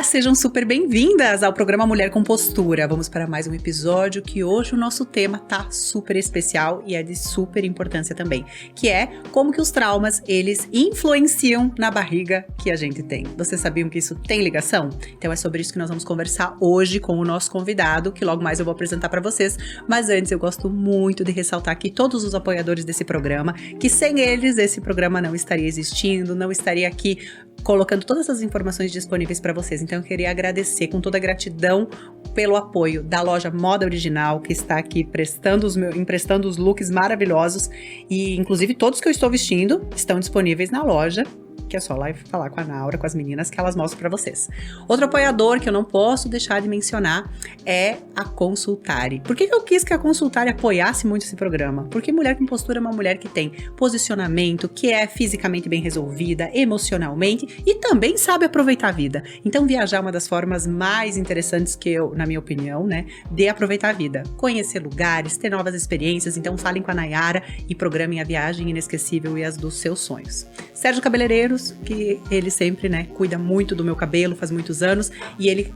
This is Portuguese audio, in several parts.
Olá, sejam super bem-vindas ao programa Mulher com Postura. Vamos para mais um episódio que hoje o nosso tema tá super especial e é de super importância também, que é como que os traumas, eles influenciam na barriga que a gente tem. Vocês sabiam que isso tem ligação? Então é sobre isso que nós vamos conversar hoje com o nosso convidado, que logo mais eu vou apresentar para vocês. Mas antes eu gosto muito de ressaltar aqui todos os apoiadores desse programa, que sem eles esse programa não estaria existindo, não estaria aqui colocando todas as informações disponíveis para vocês. Então eu queria agradecer com toda a gratidão pelo apoio da loja Moda Original, que está aqui emprestando os looks maravilhosos, e inclusive todos que eu estou vestindo estão disponíveis na loja, que é só lá falar com a Naura, com as meninas, que elas mostram pra vocês. Outro apoiador que eu não posso deixar de mencionar é a Consultare. Por que eu quis que a Consultare apoiasse muito esse programa? Porque Mulher com Postura é uma mulher que tem posicionamento, que é fisicamente bem resolvida, emocionalmente, e também sabe aproveitar a vida. Então viajar é uma das formas mais interessantes que eu, na minha opinião, né, de aproveitar a vida. Conhecer lugares, ter novas experiências. Então falem com a Nayara e programem a viagem inesquecível e as dos seus sonhos. Sérgio Cabeleireiros, que ele sempre, né, cuida muito do meu cabelo, faz muitos anos, e ele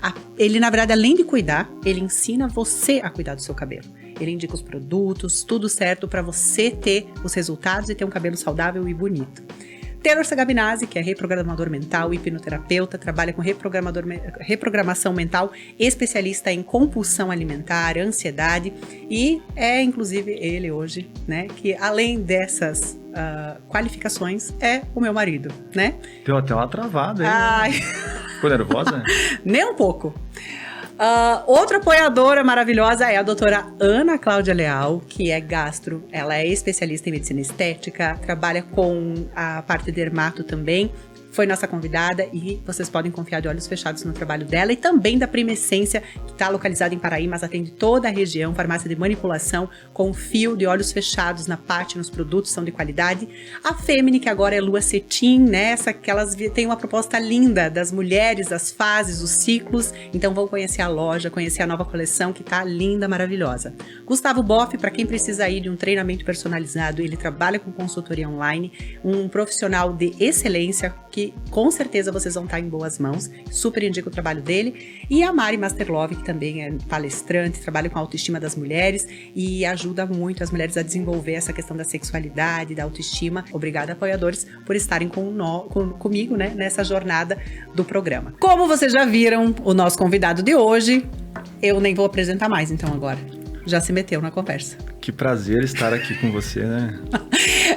na verdade, além de cuidar, ele ensina você a cuidar do seu cabelo. Ele indica os produtos, tudo certo para você ter os resultados e ter um cabelo saudável e bonito. Taylor Sagabinazzi, que é reprogramador mental e hipnoterapeuta, trabalha com reprogramação mental, especialista em compulsão alimentar, ansiedade, e é inclusive ele hoje, né, que além dessas qualificações, é o meu marido, né? Deu até uma travada aí. Ai. Ficou nervosa? Nem um pouco. Outra apoiadora maravilhosa é a doutora Ana Cláudia Leal, que é gastro. Ela é especialista em medicina estética, trabalha com a parte dermato também. Foi nossa convidada e vocês podem confiar de olhos fechados no trabalho dela e também da Prima Essência, que está localizada em Paraí, mas atende toda a região, farmácia de manipulação com fio de olhos fechados na parte, nos produtos, são de qualidade. A Femini, que agora é Lua Cetim, nessa que elas têm uma proposta linda das mulheres, das fases, os ciclos, então vão conhecer a loja, conhecer a nova coleção que tá linda, maravilhosa. Gustavo Boff, para quem precisa ir de um treinamento personalizado, ele trabalha com consultoria online, um profissional de excelência que com certeza vocês vão estar em boas mãos, super indico o trabalho dele. E a Mari Masterlove, que também é palestrante, trabalha com a autoestima das mulheres e ajuda muito as mulheres a desenvolver essa questão da sexualidade, da autoestima. Obrigada, apoiadores, por estarem comigo, né, nessa jornada do programa. Como vocês já viram, o nosso convidado de hoje, eu nem vou apresentar mais então agora. Já se meteu na conversa. Que prazer estar aqui com você, né?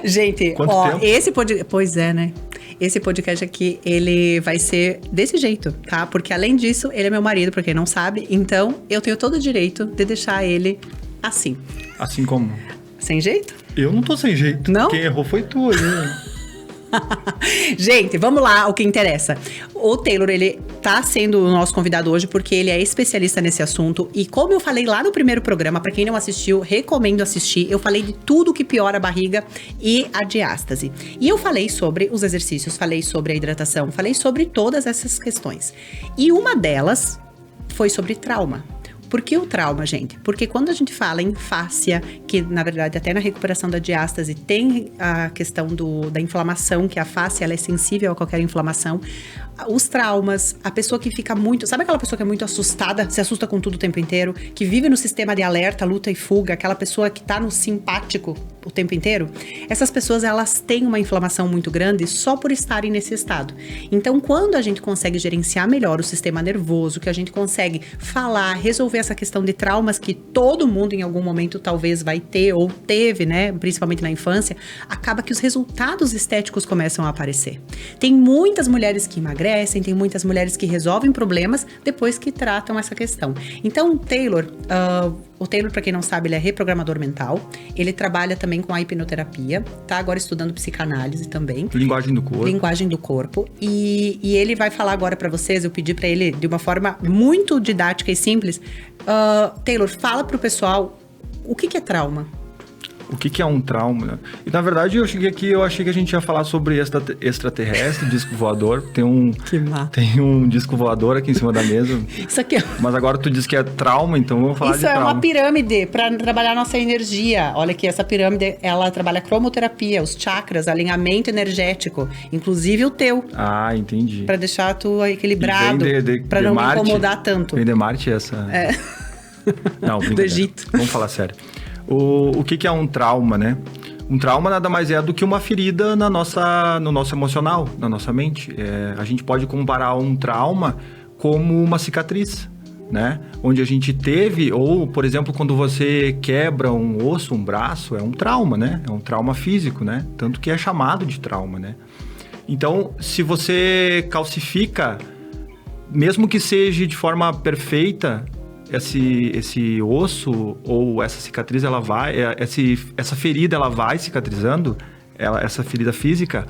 Gente, Quanto tempo? Esse podcast... Pois é, né? Esse podcast aqui, ele vai ser desse jeito, tá? Porque além disso, ele é meu marido, pra quem não sabe. Então, eu tenho todo o direito de deixar ele assim. Assim como? Sem jeito? Eu não tô sem jeito. Não? Quem errou foi tu aí. Gente, vamos lá, o que interessa. O Taylor, ele tá sendo o nosso convidado hoje porque ele é especialista nesse assunto. E como eu falei lá no primeiro programa, pra quem não assistiu, recomendo assistir. Eu falei de tudo que piora a barriga e a diástase. E eu falei sobre os exercícios, falei sobre a hidratação, falei sobre todas essas questões. E uma delas foi sobre trauma. Por que o trauma, gente? Porque quando a gente fala em fáscia, que na verdade até na recuperação da diástase tem a questão da inflamação, que a fáscia ela é sensível a qualquer inflamação. Os traumas, a pessoa que fica muito... Sabe aquela pessoa que é muito assustada, se assusta com tudo o tempo inteiro? Que vive no sistema de alerta, luta e fuga, aquela pessoa que tá no simpático o tempo inteiro? Essas pessoas, elas têm uma inflamação muito grande só por estarem nesse estado. Então, quando a gente consegue gerenciar melhor o sistema nervoso, que a gente consegue falar, resolver essa questão de traumas que todo mundo em algum momento talvez vai ter ou teve, né? Principalmente na infância, acaba que os resultados estéticos começam a aparecer. Tem muitas mulheres que emagrecem, tem muitas mulheres que resolvem problemas depois que tratam essa questão. Então, o Taylor, para quem não sabe, ele é reprogramador mental. Ele trabalha também com a hipnoterapia, tá agora estudando psicanálise também. Linguagem do corpo. Linguagem do corpo. E ele vai falar agora pra vocês, eu pedi pra ele de uma forma muito didática e simples. Taylor, fala pro pessoal o que é trauma. O que é um trauma, né? E na verdade eu cheguei aqui, eu achei que a gente ia falar sobre extraterrestre, disco voador. Tem um disco voador aqui em cima da mesa. Isso aqui é... Mas agora tu disse que é trauma, então vamos falar de trauma. Isso é uma pirâmide para trabalhar nossa energia. Olha aqui, essa pirâmide, ela trabalha cromoterapia, os chakras, alinhamento energético, inclusive o teu. Ah, entendi. Para deixar tu equilibrado, para não me incomodar tanto. Vem de Marte essa... Não, do Egito. Vamos falar sério. O que é um trauma, né? Um trauma nada mais é do que uma ferida no nosso emocional, na nossa mente. A gente pode comparar um trauma como uma cicatriz, né? Onde a gente teve, ou, por exemplo, quando você quebra um osso, um braço, é um trauma, né? É um trauma físico, né? Tanto que é chamado de trauma, né? Então, se você calcifica, mesmo que seja de forma perfeita, esse osso ou essa cicatriz, ela vai, essa ferida, ela vai cicatrizando, essa ferida física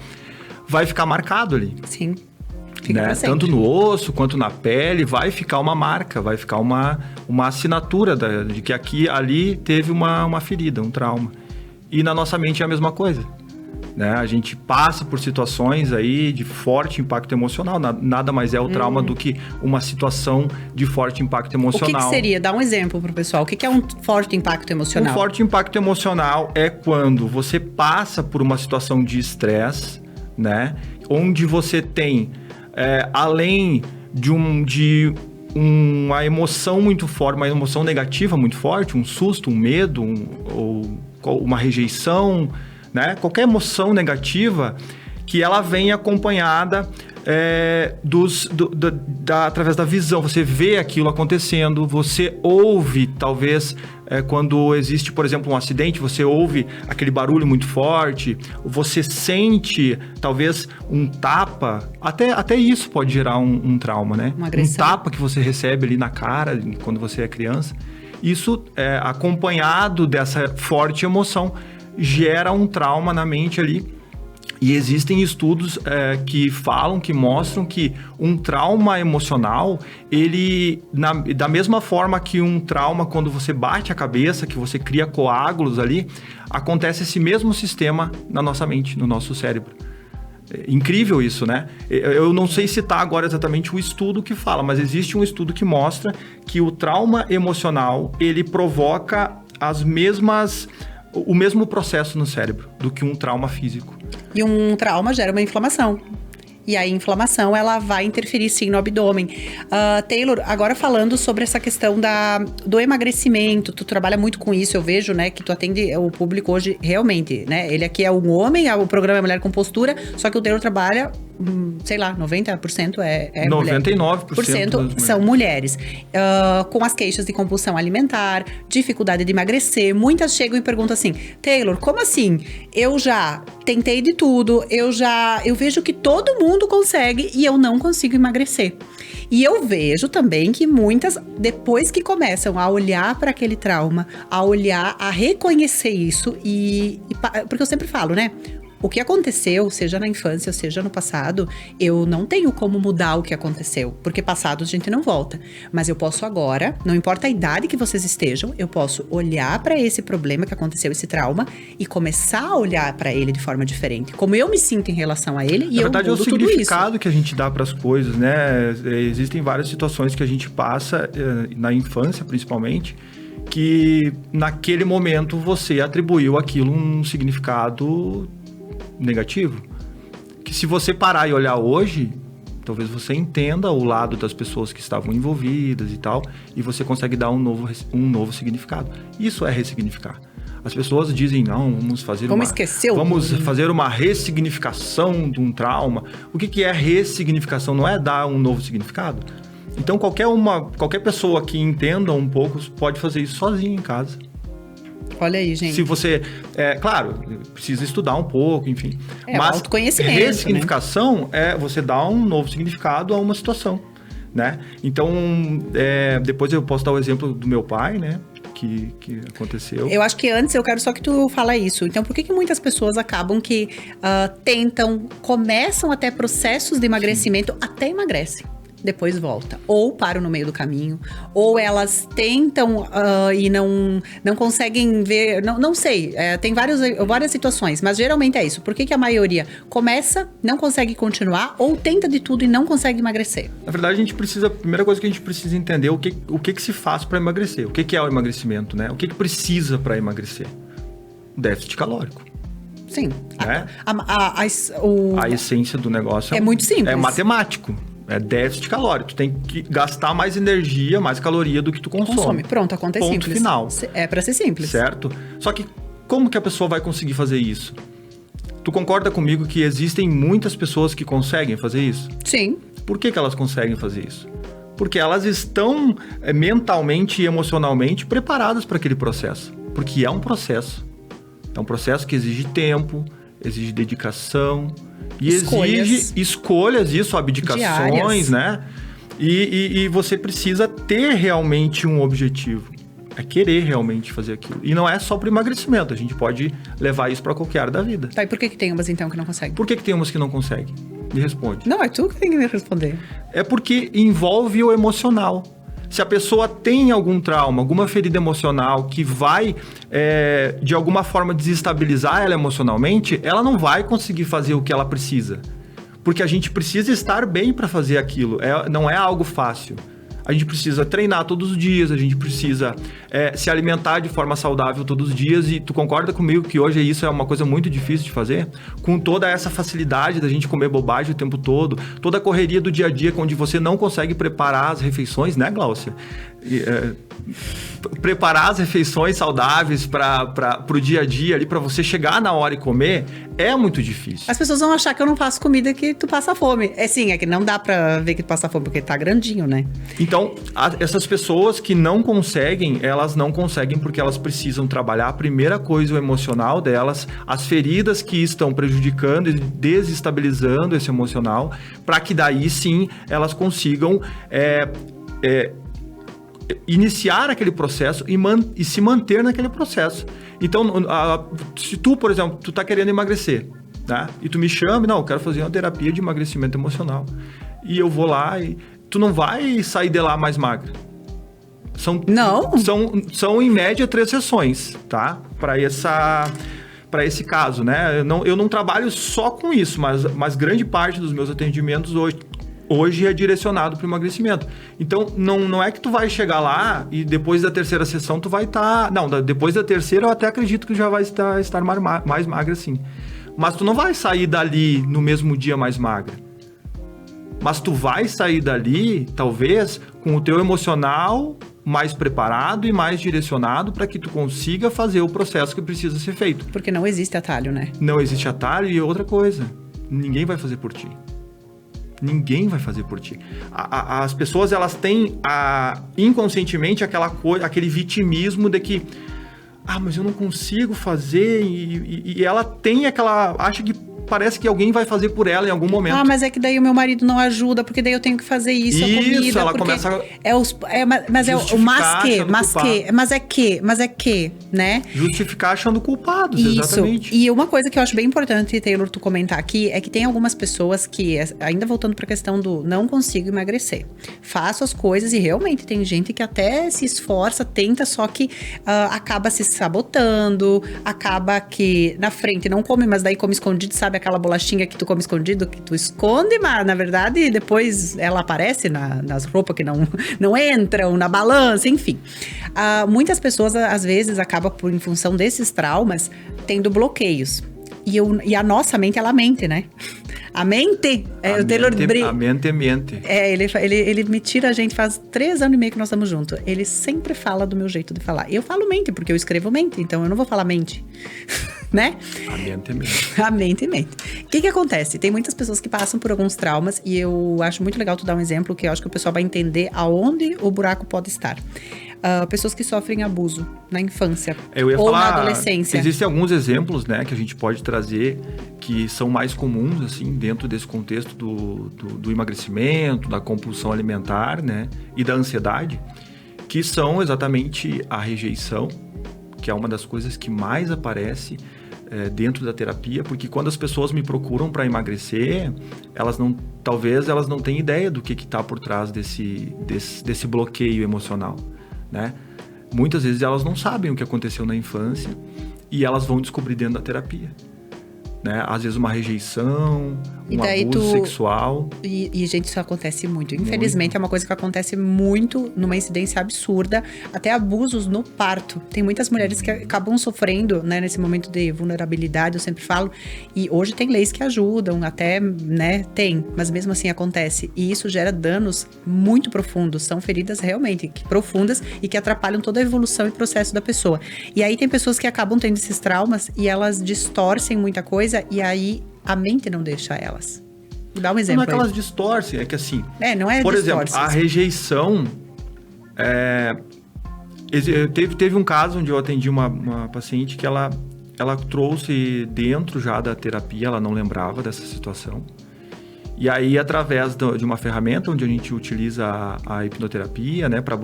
vai ficar marcado ali. Sim. Fica né? Tanto no osso quanto na pele, vai ficar uma marca, vai ficar uma assinatura de que ali teve uma ferida, um trauma. E na nossa mente é a mesma coisa. Né? A gente passa por situações aí de forte impacto emocional. Nada mais é o trauma do que uma situação de forte impacto emocional. O que seria? Dá um exemplo pro pessoal. O que é um forte impacto emocional? Um forte impacto emocional é quando você passa por uma situação de estresse, né? Onde você tem, além de uma emoção muito forte, uma emoção negativa muito forte, um susto, um medo, ou uma rejeição, né? Qualquer emoção negativa que ela vem acompanhada através da visão. Você vê aquilo acontecendo, você ouve, talvez, quando existe, por exemplo, um acidente, você ouve aquele barulho muito forte, você sente, talvez, um tapa, até isso pode gerar um trauma, né? Uma agressão. Um tapa que você recebe ali na cara quando você é criança. Isso, acompanhado dessa forte emoção, gera um trauma na mente ali. E existem estudos que mostram que um trauma emocional, ele, da mesma forma que um trauma quando você bate a cabeça, que você cria coágulos ali, acontece esse mesmo sistema na nossa mente, no nosso cérebro. Incrível isso, né? Eu não sei citar agora exatamente o estudo que fala, mas existe um estudo que mostra que o trauma emocional, ele provoca o mesmo processo no cérebro do que um trauma físico. E um trauma gera uma inflamação. E a inflamação, ela vai interferir sim no abdômen. Taylor, agora falando sobre essa questão do emagrecimento, tu trabalha muito com isso, eu vejo, né, que tu atende o público hoje realmente, né? Ele aqui é um homem, o programa é Mulher com Postura, só que o Taylor trabalha, sei lá, 90% é 99% são mulheres. Com as queixas de compulsão alimentar, dificuldade de emagrecer. Muitas chegam e perguntam assim: Taylor, como assim? Eu já tentei de tudo, eu vejo que todo mundo consegue e eu não consigo emagrecer. E eu vejo também que muitas, depois que começam a olhar para aquele trauma, a reconhecer isso, porque eu sempre falo, né? O que aconteceu, seja na infância, seja no passado, eu não tenho como mudar o que aconteceu, porque passado a gente não volta. Mas eu posso agora, não importa a idade que vocês estejam, eu posso olhar para esse problema que aconteceu, esse trauma, e começar a olhar para ele de forma diferente. Como eu me sinto em relação a ele, e eu mudo tudo isso. Na verdade, é o significado que a gente dá para as coisas, né? Existem várias situações que a gente passa, na infância principalmente, que naquele momento você atribuiu aquilo um significado negativo, que se você parar e olhar hoje, talvez você entenda o lado das pessoas que estavam envolvidas e tal, e você consegue dar um novo significado. Isso é ressignificar. As pessoas dizem, não, vamos fazer uma ressignificação de um trauma. O que é ressignificação? Não é dar um novo significado? Então qualquer pessoa que entenda um pouco pode fazer isso sozinho em casa. Olha aí, gente. Se você... claro, precisa estudar um pouco, enfim. Mas autoconhecimento, ressignificação, né? É você dar um novo significado a uma situação, né? Então, depois eu posso dar o exemplo do meu pai, né? Que aconteceu. Eu acho que antes eu quero só que tu fala isso. Então, por que muitas pessoas acabam que começam até processos de emagrecimento, até emagrecem? depois volta. Ou param no meio do caminho, ou elas tentam e não conseguem ver, não sei, tem várias situações, mas geralmente é isso. Por que a maioria começa, não consegue continuar, ou tenta de tudo e não consegue emagrecer? Na verdade, a primeira coisa que a gente precisa entender é o que se faz para emagrecer. O que é o emagrecimento, né? O que precisa para emagrecer? Déficit calórico. Sim. Né? A essência do negócio é muito simples. É matemático. É déficit calórico. Tu tem que gastar mais energia, mais caloria do que tu consome. Pronto, a conta é simples. Ponto final. É para ser simples. Certo? Só que como que a pessoa vai conseguir fazer isso? Tu concorda comigo que existem muitas pessoas que conseguem fazer isso? Sim. Por que elas conseguem fazer isso? Porque elas estão mentalmente e emocionalmente preparadas para aquele processo. Porque é um processo. É um processo que exige tempo, exige dedicação e exige escolhas, abdicações, diárias, né? E você precisa ter realmente um objetivo. É querer realmente fazer aquilo. E não é só para emagrecimento, a gente pode levar isso para qualquer área da vida. Tá, e por que tem umas então que não conseguem? Por que tem umas que não conseguem? Me responde. Não, é tu que tem que me responder. É porque envolve o emocional. Se a pessoa tem algum trauma, alguma ferida emocional que vai, de alguma forma, desestabilizar ela emocionalmente, ela não vai conseguir fazer o que ela precisa. Porque a gente precisa estar bem para fazer aquilo. Não é algo fácil. A gente precisa treinar todos os dias, a gente precisa se alimentar de forma saudável todos os dias. E tu concorda comigo que hoje isso é uma coisa muito difícil de fazer? Com toda essa facilidade da gente comer bobagem o tempo todo, toda a correria do dia a dia, onde você não consegue preparar as refeições, né, Gláucia? Preparar as refeições saudáveis para o dia a dia ali, para você chegar na hora e comer, é muito difícil. As pessoas vão achar que eu não faço comida que tu passa fome. É que não dá para ver que tu passa fome, porque tá grandinho, né? Então, essas pessoas que não conseguem, elas não conseguem porque elas precisam trabalhar, a primeira coisa, o emocional delas, as feridas que estão prejudicando e desestabilizando esse emocional, para que daí sim elas consigam iniciar aquele processo e se manter naquele processo. Então, se tu, por exemplo, tu tá querendo emagrecer, tá? E tu me chama, não, eu quero fazer uma terapia de emagrecimento emocional. E eu vou lá e tu não vai sair de lá mais magra. São em média 3 sessões, tá? Para esse caso, né? Eu não trabalho só com isso, mas grande parte dos meus atendimentos hoje é direcionado para o emagrecimento. Então, não é que tu vai chegar lá e depois da 3ª sessão tu vai estar... Não, depois da 3ª eu até acredito que já vai estar mais magra, sim. Mas tu não vai sair dali no mesmo dia mais magra. Mas tu vai sair dali, talvez, com o teu emocional mais preparado e mais direcionado para que tu consiga fazer o processo que precisa ser feito. Porque não existe atalho, né? Não existe atalho e outra coisa, ninguém vai fazer por ti. Ninguém vai fazer por ti. As pessoas, elas têm inconscientemente aquele vitimismo de que mas eu não consigo fazer e ela tem acha que parece que alguém vai fazer por ela em algum momento. Mas é que daí o meu marido não ajuda, porque daí eu tenho que fazer isso, a comida. Ela começa a mas é que, né? Justificar achando culpados, isso. Exatamente. E uma coisa que eu acho bem importante, Taylor, tu comentar aqui, é que tem algumas pessoas que, ainda voltando pra questão do não consigo emagrecer, faço as coisas e realmente tem gente que até se esforça, tenta, só que acaba se sabotando, acaba que na frente não come, mas daí come escondido, sabe? Aquela bolachinha que tu come escondido, que tu esconde, mas na verdade depois ela aparece nas roupas que não entram, na balança, enfim. Muitas pessoas às vezes acabam em função desses traumas tendo bloqueios. E a nossa mente, ela mente, né? A mente. A mente mente. Ele me tira a gente, faz 3 anos e meio que nós estamos juntos. Ele sempre fala do meu jeito de falar. Eu falo mente, porque eu escrevo mente, então eu não vou falar mente. Né? A mente mente. A mente mente. O que acontece? Tem muitas pessoas que passam por alguns traumas e eu acho muito legal tu dar um exemplo que eu acho que o pessoal vai entender aonde o buraco pode estar. Pessoas que sofrem abuso na infância ou na adolescência. Existem alguns exemplos, né, que a gente pode trazer que são mais comuns, assim, dentro desse contexto do emagrecimento, da compulsão alimentar, né, e da ansiedade, que são exatamente a rejeição, que é uma das coisas que mais aparece dentro da terapia, porque quando as pessoas me procuram para emagrecer, talvez elas não tenham ideia do que está por trás desse bloqueio emocional, né? Muitas vezes elas não sabem o que aconteceu na infância e elas vão descobrir dentro da terapia, né? Às vezes uma rejeição, um abuso sexual. E, gente, isso acontece muito. Infelizmente, é uma coisa que acontece muito, numa incidência absurda. Até abusos no parto. Tem muitas mulheres que acabam sofrendo, né, nesse momento de vulnerabilidade, eu sempre falo. E hoje tem leis que ajudam, até, né, mas mesmo assim acontece. E isso gera danos muito profundos. São feridas realmente profundas e que atrapalham toda a evolução e processo da pessoa. E aí tem pessoas que acabam tendo esses traumas e elas distorcem muita coisa e aí a mente não deixa elas. Dá um exemplo. Não é que elas distorcem, é que assim... não é por exemplo, a rejeição... Teve um caso onde eu atendi uma paciente que ela trouxe dentro já da terapia, ela não lembrava dessa situação. E aí, através de uma ferramenta onde a gente utiliza a hipnoterapia, né, para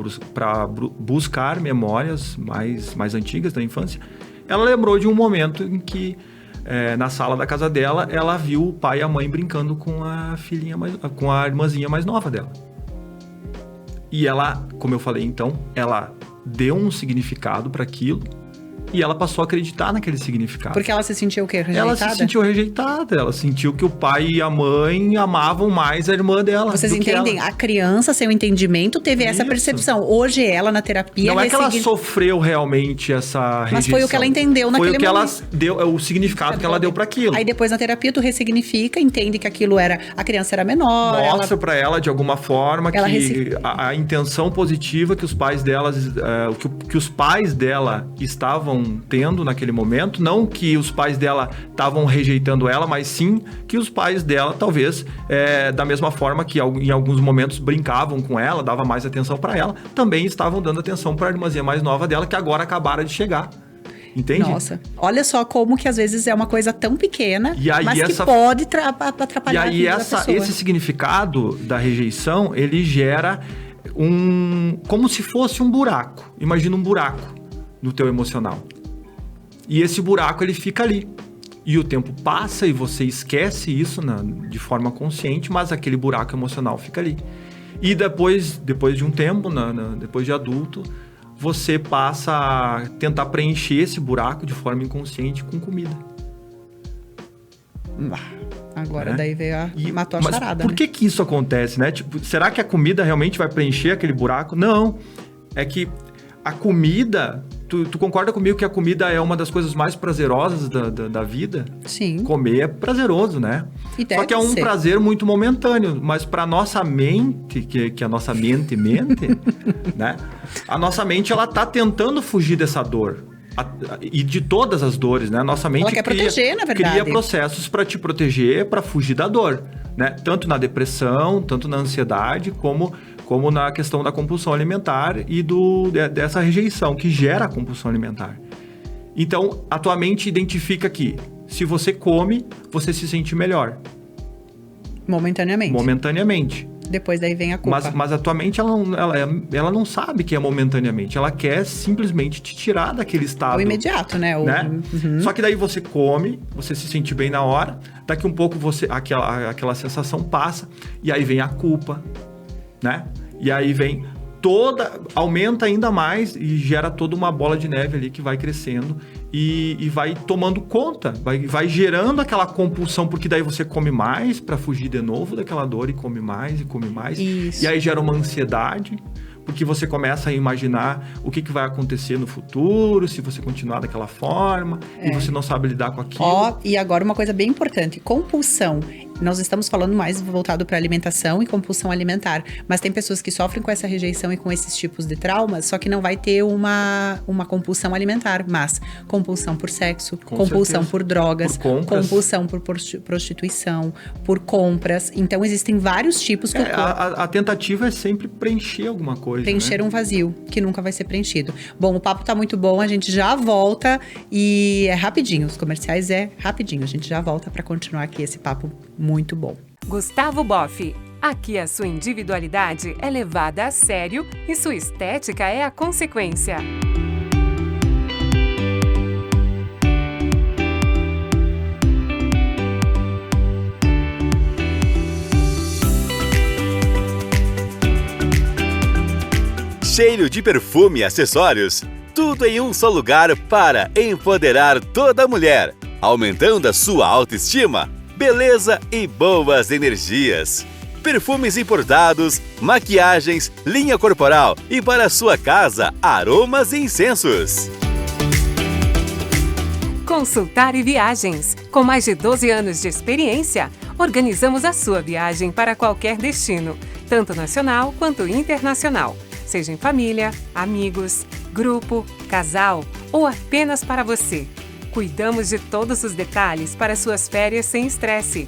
buscar memórias mais antigas da infância, ela lembrou de um momento em que na sala da casa dela, ela viu o pai e a mãe brincando com com a irmãzinha mais nova dela. E ela, como eu falei então, ela deu um significado para aquilo e ela passou a acreditar naquele significado. Porque ela se sentiu o quê? Rejeitada? Ela se sentiu rejeitada. Ela sentiu que o pai e a mãe amavam mais a irmã dela. Vocês entendem? A criança, sem o entendimento, teve essa percepção. Hoje, ela, na terapia... Não é que ela sofreu realmente essa rejeição. Mas foi o que ela entendeu naquele momento. Foi o que ela deu, o significado que ela deu para aquilo. Aí depois, na terapia, tu ressignifica, entende que aquilo era... A criança era menor. Mostra pra ela, de alguma forma, que a intenção positiva que os pais delas... que os pais dela estavam tendo naquele momento, não que os pais dela estavam rejeitando ela, mas sim que os pais dela, talvez, da mesma forma que em alguns momentos brincavam com ela, dava mais atenção para ela, também estavam dando atenção para a irmãzinha mais nova dela, que agora acabaram de chegar. Entende? Nossa, olha só como que às vezes é uma coisa tão pequena, mas que pode atrapalhar a vida da pessoa. Esse significado da rejeição, ele gera como se fosse um buraco. Imagina um buraco no teu emocional. E esse buraco, ele fica ali. E o tempo passa e você esquece isso de forma consciente, mas aquele buraco emocional fica ali. E depois de um tempo, depois de adulto, você passa a tentar preencher esse buraco de forma inconsciente com comida. Agora daí veio matou a charada. Por que isso acontece, né? Tipo, será que a comida realmente vai preencher aquele buraco? Não. É que a comida... Tu concorda comigo que a comida é uma das coisas mais prazerosas da vida? Sim. Comer é prazeroso, né? Só que é um prazer muito momentâneo. Mas para nossa mente, que a nossa mente, né? A nossa mente, ela tá tentando fugir dessa dor. E de todas as dores, né? Nossa mente ela quer proteger, na verdade. Cria processos para te proteger, para fugir da dor, né? Tanto na depressão, tanto na ansiedade, como na questão da compulsão alimentar e dessa rejeição que gera a compulsão alimentar. Então, a tua mente identifica que se você come, você se sente melhor. Momentaneamente. Depois daí vem a culpa. Mas a tua mente, ela não sabe que é momentaneamente. Ela quer simplesmente te tirar daquele estado. O imediato, né? Uhum. Só que daí você come, você se sente bem na hora. Daqui um pouco aquela sensação passa. E aí vem a culpa, né? E aí vem aumenta ainda mais e gera toda uma bola de neve ali que vai crescendo e vai tomando conta, vai gerando aquela compulsão, porque daí você come mais para fugir de novo daquela dor e come mais e come mais. Isso. E aí gera uma ansiedade, porque você começa a imaginar o que vai acontecer no futuro, se você continuar daquela forma, e você não sabe lidar com aquilo. E agora uma coisa bem importante, compulsão. Nós estamos falando mais voltado para alimentação e compulsão alimentar, mas tem pessoas que sofrem com essa rejeição e com esses tipos de traumas, só que não vai ter uma compulsão alimentar, mas compulsão por sexo, compulsão por drogas, compulsão por prostituição, por compras. Então existem vários tipos que a tentativa é sempre preencher alguma coisa. Preencher um vazio que nunca vai ser preenchido. Bom, o papo tá muito bom, a gente já volta e é rapidinho, os comerciais é rapidinho, a gente já volta para continuar aqui esse papo muito bom. Gustavo Boff. Aqui a sua individualidade é levada a sério e sua estética é a consequência. cheiro de perfume e acessórios. Tudo em um só lugar para empoderar toda mulher, aumentando a sua autoestima, beleza e boas energias. Perfumes importados, maquiagens, linha corporal e para sua casa, aromas e incensos. Consultar e Viagens. Com mais de 12 anos de experiência, organizamos a sua viagem para qualquer destino, tanto nacional quanto internacional. Seja em família, amigos, grupo, casal ou apenas para você. Cuidamos de todos os detalhes para suas férias sem estresse,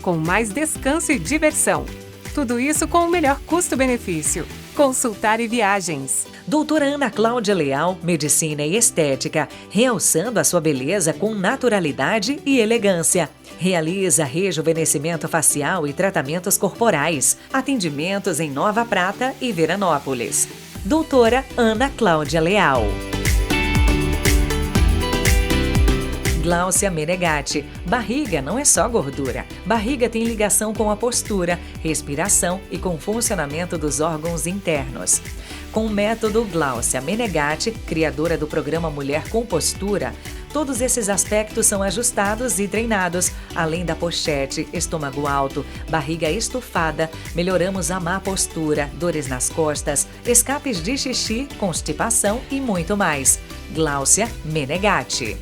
com mais descanso e diversão. Tudo isso com o melhor custo-benefício. Consultar e Viagens. Doutora Ana Cláudia Leal, Medicina e Estética, realçando a sua beleza com naturalidade e elegância. Realiza rejuvenescimento facial e tratamentos corporais. Atendimentos em Nova Prata e Veranópolis. Doutora Ana Cláudia Leal. Gláucia Menegatti. Barriga não é só gordura. Barriga tem ligação com a postura, respiração e com o funcionamento dos órgãos internos. Com o método Gláucia Menegatti, criadora do programa Mulher com Postura, todos esses aspectos são ajustados e treinados, além da pochete, estômago alto, barriga estufada, melhoramos a má postura, dores nas costas, escapes de xixi, constipação e muito mais. Gláucia Menegatti.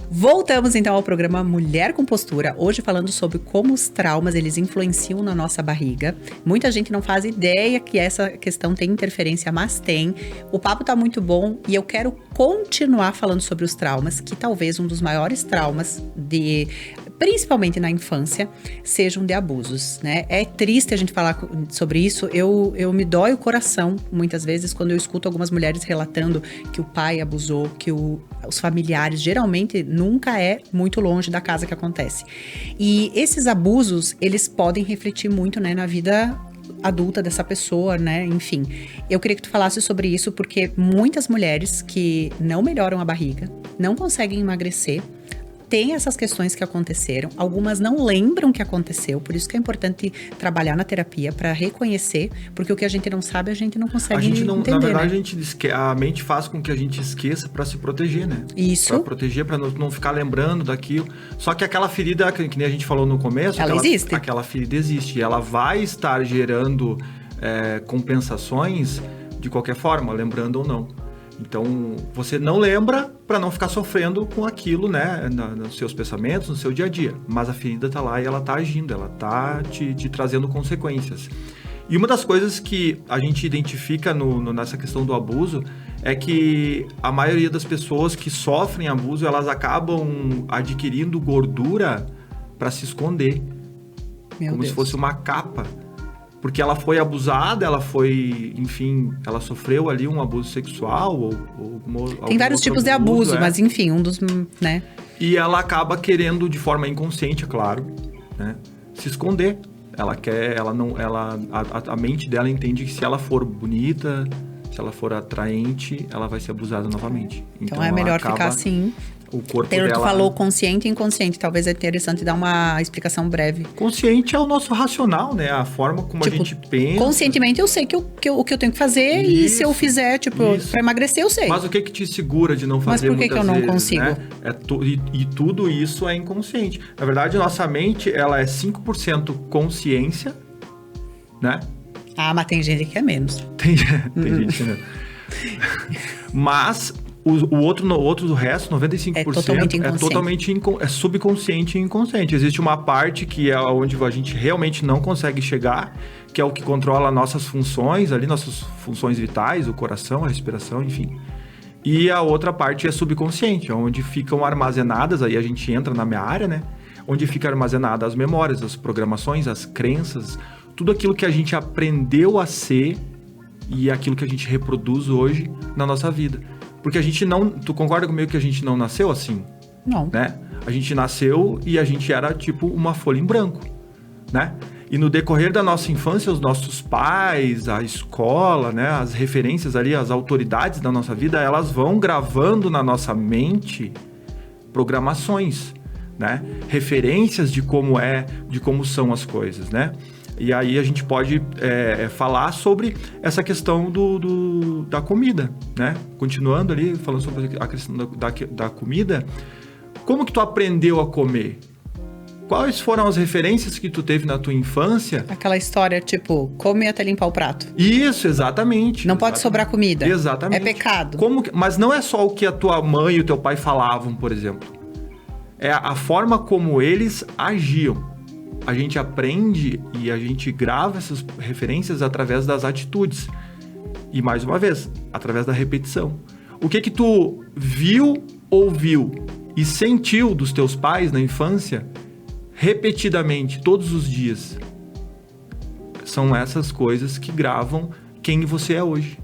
Voltamos então ao programa Mulher com Postura, hoje falando sobre como os traumas eles influenciam na nossa barriga. Muita gente não faz ideia que essa questão tem interferência, mas tem. O papo tá muito bom e eu quero continuar falando sobre os traumas, que talvez um dos maiores traumas principalmente na infância, sejam de abusos, né? É triste a gente falar sobre isso, eu me dói o coração, muitas vezes, quando eu escuto algumas mulheres relatando que o pai abusou, que os familiares, geralmente, nunca é muito longe da casa que acontece. E esses abusos, eles podem refletir muito, né, na vida adulta dessa pessoa, né? Enfim, eu queria que tu falasse sobre isso, porque muitas mulheres que não melhoram a barriga, não conseguem emagrecer, tem essas questões que aconteceram, algumas não lembram que aconteceu, por isso que é importante trabalhar na terapia para reconhecer, porque o que a gente não sabe, a gente não consegue entender, na verdade, né? A mente faz com que a gente esqueça para se proteger, né? Isso. Para proteger, para não ficar lembrando daquilo. Só que aquela ferida, que nem a gente falou no começo, existe. Aquela ferida existe e ela vai estar gerando compensações de qualquer forma, lembrando ou não. Então, você não lembra para não ficar sofrendo com aquilo, né, nos seus pensamentos, no seu dia a dia. Mas a ferida tá lá e ela tá agindo, ela tá te trazendo consequências. E uma das coisas que a gente identifica nessa questão do abuso é que a maioria das pessoas que sofrem abuso, elas acabam adquirindo gordura para se esconder. Como se fosse uma capa. Porque ela foi abusada, ela sofreu ali um abuso sexual ou tem vários tipos de abuso, mas enfim, um dos, né? E ela acaba querendo, de forma inconsciente, é claro, né, se esconder. A mente dela entende que se ela for bonita, se ela for atraente, ela vai ser abusada novamente. Então é melhor ficar assim. O corpo dela... Tu falou consciente e inconsciente, talvez é interessante dar uma explicação breve. Consciente é o nosso racional, né? A forma como a gente pensa. Conscientemente eu sei o que eu tenho que fazer e se eu fizer, pra emagrecer, eu sei. Mas o que te segura de não fazer muitas vezes? Mas por que eu não consigo? Né? E tudo isso é inconsciente. Na verdade, nossa mente, ela é 5% consciência, né? Ah, mas tem gente que é menos. Tem gente que é menos. Mas... O resto, 95%, é totalmente subconsciente e inconsciente. Existe uma parte que é onde a gente realmente não consegue chegar, que é o que controla nossas funções, ali, nossas funções vitais, o coração, a respiração, enfim. E a outra parte é subconsciente, onde ficam armazenadas, aí a gente entra na minha área, né? Onde ficam armazenadas as memórias, as programações, as crenças, tudo aquilo que a gente aprendeu a ser e aquilo que a gente reproduz hoje na nossa vida. Porque a gente não... Tu concorda comigo que a gente não nasceu assim? Não. Né? A gente nasceu e a gente era tipo uma folha em branco, né? E no decorrer da nossa infância, os nossos pais, a escola, né? As referências ali, as autoridades da nossa vida, elas vão gravando na nossa mente programações, né? Referências de como são as coisas, né? E aí a gente pode falar sobre essa questão da comida, né? Continuando ali, falando sobre a questão da comida, como que tu aprendeu a comer? Quais foram as referências que tu teve na tua infância? Aquela história, tipo, come até limpar o prato. Isso, exatamente. Não pode sobrar comida. Exatamente. É pecado. Mas não é só o que a tua mãe e o teu pai falavam, por exemplo. É a forma como eles agiam. A gente aprende e a gente grava essas referências através das atitudes. E, mais uma vez, através da repetição. O que tu viu, ouviu e sentiu dos teus pais na infância... repetidamente, todos os dias, são essas coisas que gravam quem você é hoje.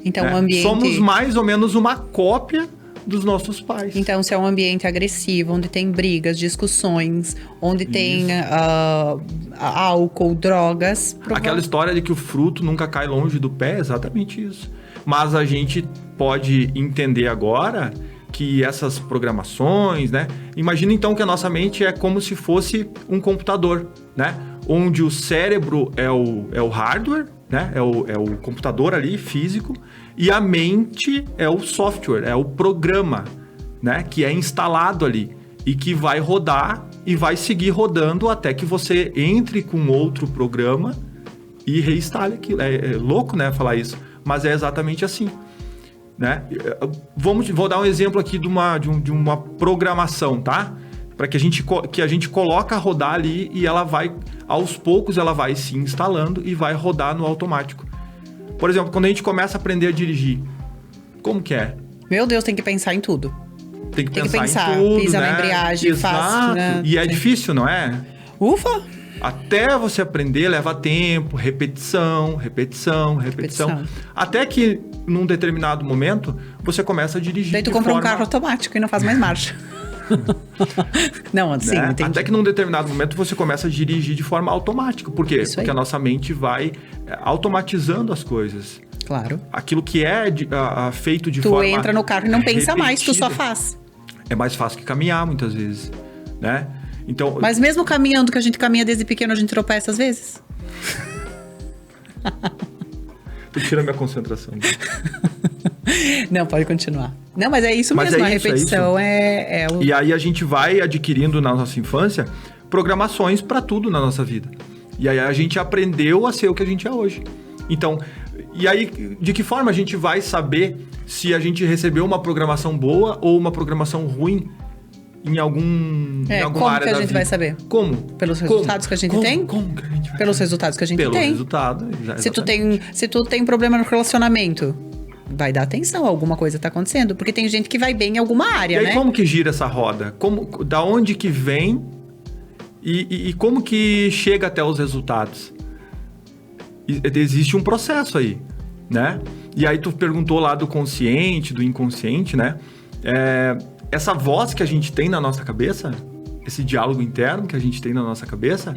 Então, o ambiente... Somos mais ou menos uma cópia dos nossos pais. Então, se é um ambiente agressivo, onde tem brigas, discussões, onde tem álcool, drogas... Aquela história de que o fruto nunca cai longe do pé, é exatamente isso. Mas a gente pode entender agora... que essas programações, né? Imagina então que a nossa mente é como se fosse um computador, né? Onde o cérebro é o hardware, né? É o computador ali, físico, e a mente é o software, é o programa, né? Que é instalado ali e que vai rodar e vai seguir rodando até que você entre com outro programa e reinstale aquilo. É louco, né? Falar isso, mas é exatamente assim. Né? Vou dar um exemplo aqui de uma programação, tá? Para que a gente coloca a rodar ali e ela vai, aos poucos, ela vai se instalando e vai rodar no automático. Por exemplo, quando a gente começa a aprender a dirigir, como que é? Meu Deus, tem que pensar em tudo. Tem que pensar em tudo, pisa né? na embreagem, faz... Né? E é difícil, não é? Ufa! Até você aprender, leva tempo, repetição. Até que, num determinado momento, você começa a dirigir. Daí tu compra um carro automático e não faz mais marcha. Não, assim, né? entendi. Até que num determinado momento você começa a dirigir de forma automática. Por quê? Porque a nossa mente vai automatizando as coisas. Claro. Aquilo que é feito de forma... Tu entra no carro e não pensa repetida. mais, tu só faz. É mais fácil que caminhar, muitas vezes, né? Então, mas mesmo caminhando, que a gente caminha desde pequeno, a gente tropeça às vezes? Tu tira a minha concentração. Não, pode continuar. Não, mas é isso mesmo, a repetição é o... E aí a gente vai adquirindo na nossa infância programações para tudo na nossa vida. E aí a gente aprendeu a ser o que a gente é hoje. Então, e aí de que forma a gente vai saber se a gente recebeu uma programação boa ou uma programação ruim em alguma área da vida? Como que a gente vai saber? Como? Pelos resultados que a gente tem? Como que a gente vai Pelos resultados que a gente tem. Pelo resultado, exatamente. Se tu tem problema no relacionamento, vai dar atenção, alguma coisa tá acontecendo. Porque tem gente que vai bem em alguma área, né? E aí, como que gira essa roda? Da onde que vem e como que chega até os resultados? Existe um processo aí, né? E aí tu perguntou lá do consciente, do inconsciente, né? Essa voz que a gente tem na nossa cabeça, esse diálogo interno que a gente tem na nossa cabeça,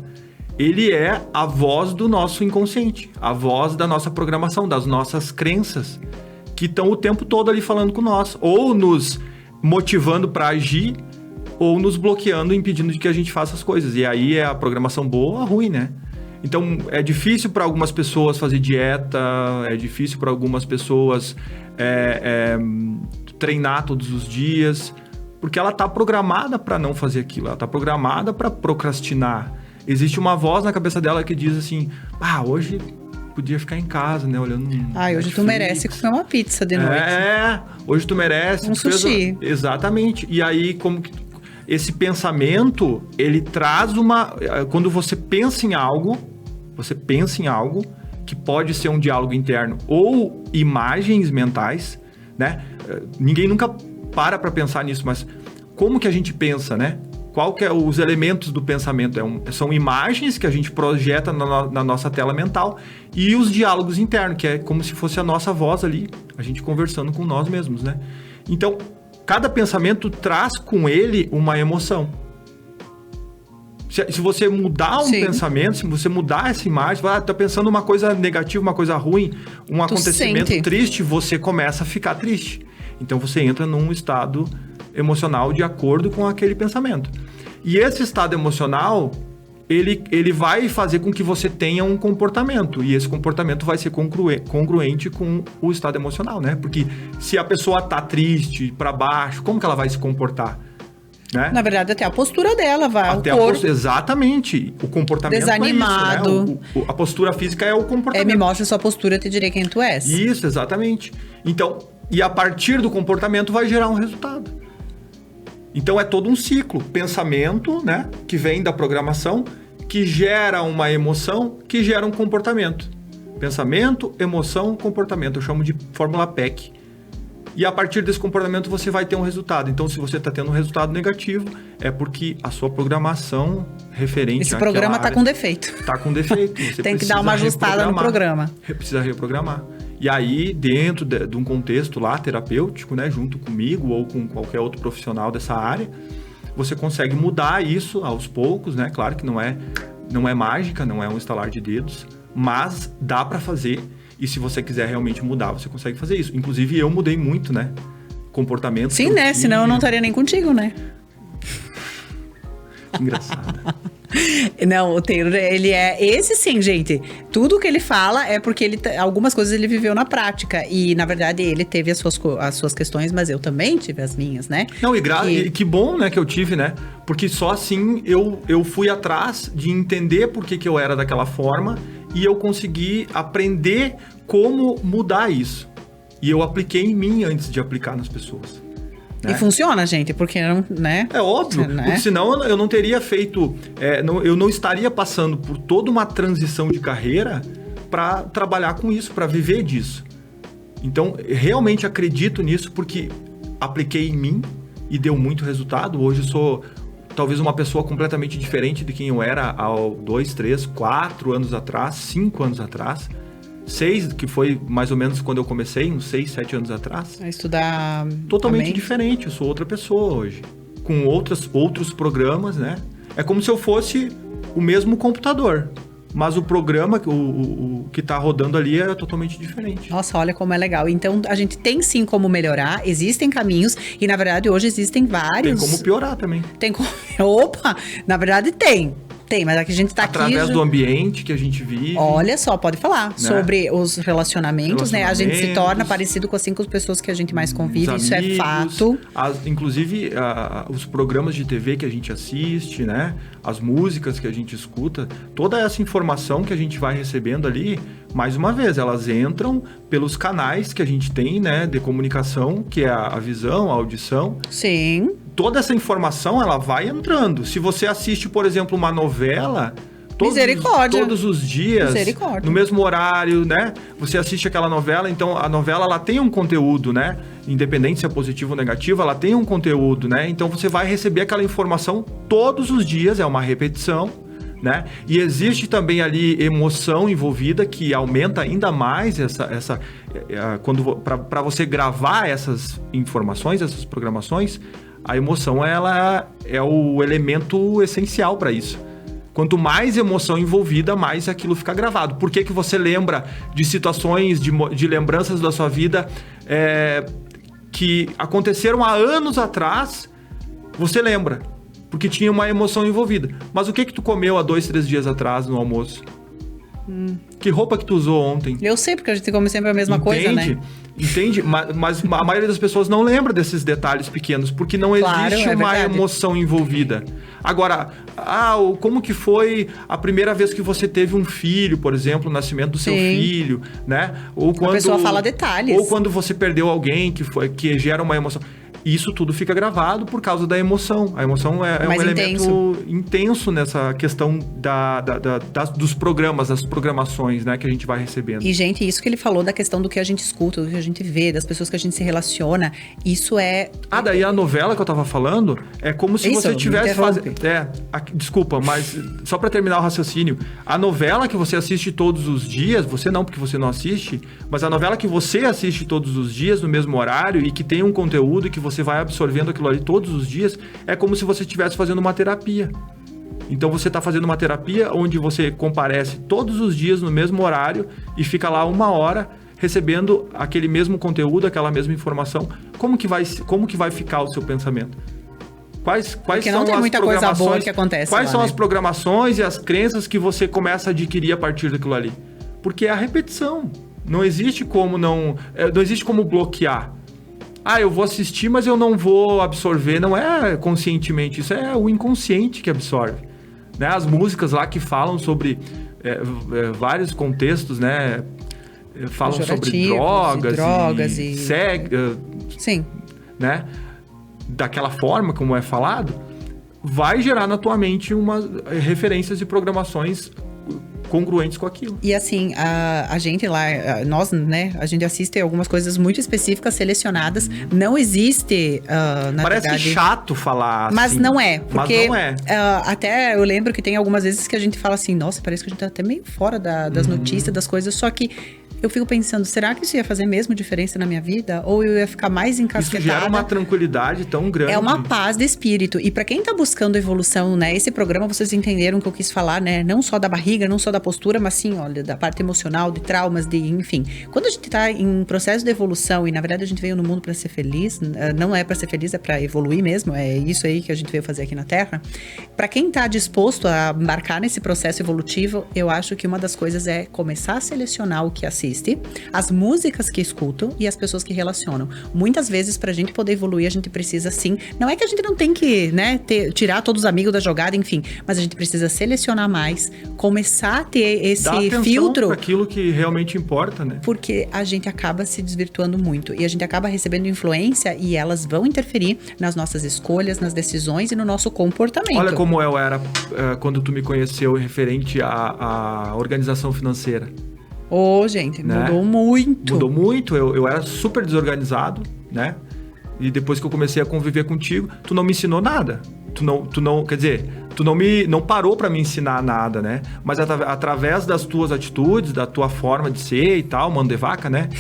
ele é a voz do nosso inconsciente, a voz da nossa programação, das nossas crenças, que estão o tempo todo ali falando com nós, ou nos motivando para agir, ou nos bloqueando, impedindo de que a gente faça as coisas. E aí é a programação boa ou ruim, né? Então, é difícil para algumas pessoas fazer dieta, é difícil para algumas pessoas treinar todos os dias, porque ela está programada para não fazer aquilo, ela está programada para procrastinar. Existe uma voz na cabeça dela que diz assim, hoje podia ficar em casa, né, olhando hoje Netflix. Tu merece comer uma pizza de noite. Hoje tu merece. Um sushi. Exatamente. E aí, como que... Esse pensamento, ele traz quando você pensa em algo que pode ser um diálogo interno ou imagens mentais, né? Ninguém nunca para pensar nisso, mas como que a gente pensa, né? Qual que é os elementos do pensamento? São imagens que a gente projeta na nossa tela mental e os diálogos internos, que é como se fosse a nossa voz ali, a gente conversando com nós mesmos, né? Então, cada pensamento traz com ele uma emoção. Se você mudar um pensamento, se você mudar essa imagem, tá pensando uma coisa negativa, uma coisa ruim, um acontecimento triste, você começa a ficar triste. Então você entra num estado emocional de acordo com aquele pensamento. E esse estado emocional, ele vai fazer com que você tenha um comportamento, e esse comportamento vai ser congruente com o estado emocional, né? Porque se a pessoa tá triste, para baixo, como que ela vai se comportar? Né? Na verdade, até a postura dela vai, até o corpo... Exatamente, o comportamento desanimado. É isso, né? A postura física é o comportamento. Me mostra sua postura, eu te direi quem tu és. Isso, exatamente. Então, e a partir do comportamento vai gerar um resultado. Então é todo um ciclo, pensamento, né, que vem da programação, que gera uma emoção, que gera um comportamento. Pensamento, emoção, comportamento, eu chamo de fórmula PEC. E a partir desse comportamento você vai ter um resultado. Então, se você está tendo um resultado negativo, é porque a sua programação referente Esse programa está com defeito. Está com defeito. Você tem que dar uma ajustada no programa. Precisa reprogramar. E aí, dentro de um contexto lá terapêutico, né, junto comigo ou com qualquer outro profissional dessa área, você consegue mudar isso aos poucos, né? Claro que não é mágica, não é um estalar de dedos, mas dá para fazer. E se você quiser realmente mudar, você consegue fazer isso. Inclusive, eu mudei muito, né? Comportamento. Sim, né? Senão eu não estaria nem contigo, né? Que engraçado. Não, o Taylor, ele é... Esse sim, gente. Tudo que ele fala é porque algumas coisas ele viveu na prática. E, na verdade, ele teve as suas questões, mas eu também tive as minhas, né? Não, e que bom, né, que eu tive, né? Porque só assim eu fui atrás de entender por que eu era daquela forma e eu consegui aprender como mudar isso. E eu apliquei em mim antes de aplicar nas pessoas. Né? E funciona, gente, porque, né? É óbvio, né? Porque senão eu não teria feito... eu não estaria passando por toda uma transição de carreira para trabalhar com isso, para viver disso. Então, realmente acredito nisso porque apliquei em mim e deu muito resultado. Hoje eu sou talvez uma pessoa completamente diferente de quem eu era há 2, 3, 4 anos atrás, 5 anos atrás. 6, que foi mais ou menos quando eu comecei, uns 6, 7 anos atrás. A estudar... Totalmente diferente, eu sou outra pessoa hoje. Com outros programas, né? É como se eu fosse o mesmo computador. Mas o programa, o que tá rodando ali é totalmente diferente. Nossa, olha como é legal. Então, a gente tem sim como melhorar, existem caminhos. E, na verdade, hoje existem vários... Tem como piorar também. Tem como... Opa! Na verdade, tem. Tem, mas aqui a gente tá através do ambiente que a gente vive. Olha só, pode falar, né? Sobre os relacionamentos, né? A gente se torna parecido com as 5 pessoas que a gente mais convive, isso amigos, é fato. Inclusive, os programas de TV que a gente assiste, né? As músicas que a gente escuta, toda essa informação que a gente vai recebendo ali, mais uma vez, elas entram pelos canais que a gente tem, né? De comunicação, que é a visão, a audição. Sim. Toda essa informação, ela vai entrando. Se você assiste, por exemplo, uma novela... Todos os dias, no mesmo horário, né? Você assiste aquela novela, então a novela, ela tem um conteúdo, né? Independente se é positivo ou negativo, ela tem um conteúdo, né? Então você vai receber aquela informação todos os dias, é uma repetição, né? E existe também ali emoção envolvida que aumenta ainda mais para você gravar essas informações, essas programações, a emoção ela é o elemento essencial para isso. Quanto mais emoção envolvida, mais aquilo fica gravado. Por que você lembra de situações, de lembranças da sua vida que aconteceram há anos atrás, você lembra, porque tinha uma emoção envolvida. Mas o que tu comeu há 2, 3 dias atrás no almoço? Que roupa que tu usou ontem? Eu sei, porque a gente come sempre a mesma coisa, né? Entende? Mas a maioria das pessoas não lembra desses detalhes pequenos, porque não existe uma emoção envolvida. Agora, como que foi a primeira vez que você teve um filho, por exemplo, o nascimento do seu filho, né? Ou quando, a pessoa fala detalhes. Ou quando você perdeu alguém que gera uma emoção. Isso tudo fica gravado por causa da emoção. A emoção é um elemento intenso nessa questão dos programas, das programações, né, que a gente vai recebendo. E, gente, isso que ele falou da questão do que a gente escuta, do que a gente vê, das pessoas que a gente se relaciona, isso é... daí a novela que eu tava falando é como se você tivesse fazendo... Desculpa, mas só para terminar o raciocínio, a novela que você assiste todos os dias, você não, porque você não assiste, mas a novela que você assiste todos os dias, no mesmo horário, e que tem um conteúdo que você vai absorvendo aquilo ali todos os dias, é como se você estivesse fazendo uma terapia. Então você está fazendo uma terapia onde você comparece todos os dias no mesmo horário e fica lá 1 hora recebendo aquele mesmo conteúdo, aquela mesma informação. Como que vai ficar o seu pensamento? Quais Porque são não tem as muita coisa boa programações- que acontece Quais lá, são né? as programações e as crenças que você começa a adquirir a partir daquilo ali? Porque é a repetição. Não existe como não existe como bloquear. Eu vou assistir, mas eu não vou absorver. Não é conscientemente, isso é o inconsciente que absorve. Né? As músicas lá que falam sobre vários contextos, né? Falam sobre drogas e sim. Né? Daquela forma como é falado, vai gerar na tua mente referências e programações congruentes com aquilo. E assim, a gente lá, nós, né, a gente assiste algumas coisas muito específicas, selecionadas. Não existe, na Parece verdade... chato falar assim. Mas não é, porque Mas não é. Até eu lembro que tem algumas vezes que a gente fala assim, nossa, parece que a gente tá até meio fora das notícias, das coisas, só que eu fico pensando, será que isso ia fazer mesmo diferença na minha vida? Ou eu ia ficar mais encasquetada? Isso gera uma tranquilidade tão grande. É uma paz de espírito. E pra quem tá buscando evolução, né? Esse programa, vocês entenderam que eu quis falar, né? Não só da barriga, não só da postura, mas sim, olha, da parte emocional, de traumas, enfim. Quando a gente tá em processo de evolução e, na verdade, a gente veio no mundo pra ser feliz, não é pra ser feliz, é pra evoluir mesmo. É isso aí que a gente veio fazer aqui na Terra. Pra quem tá disposto a embarcar nesse processo evolutivo, eu acho que uma das coisas é começar a selecionar o que assiste, as músicas que escutam e as pessoas que relacionam. Muitas vezes, pra gente poder evoluir, a gente precisa sim. Não é que a gente não tem que, né, tirar todos os amigos da jogada, enfim, mas a gente precisa selecionar mais, começar a ter esse filtro. Para aquilo que realmente importa, né? Porque a gente acaba se desvirtuando muito e a gente acaba recebendo influência e elas vão interferir nas nossas escolhas, nas decisões e no nosso comportamento. Olha como eu era quando tu me conheceu referente à organização financeira. Gente, né? Mudou muito. Mudou muito, eu era super desorganizado, né? E depois que eu comecei a conviver contigo, tu não me ensinou nada. Tu não, quer dizer, tu não parou pra me ensinar nada, né? Mas através das tuas atitudes, da tua forma de ser e tal, mano de vaca, né?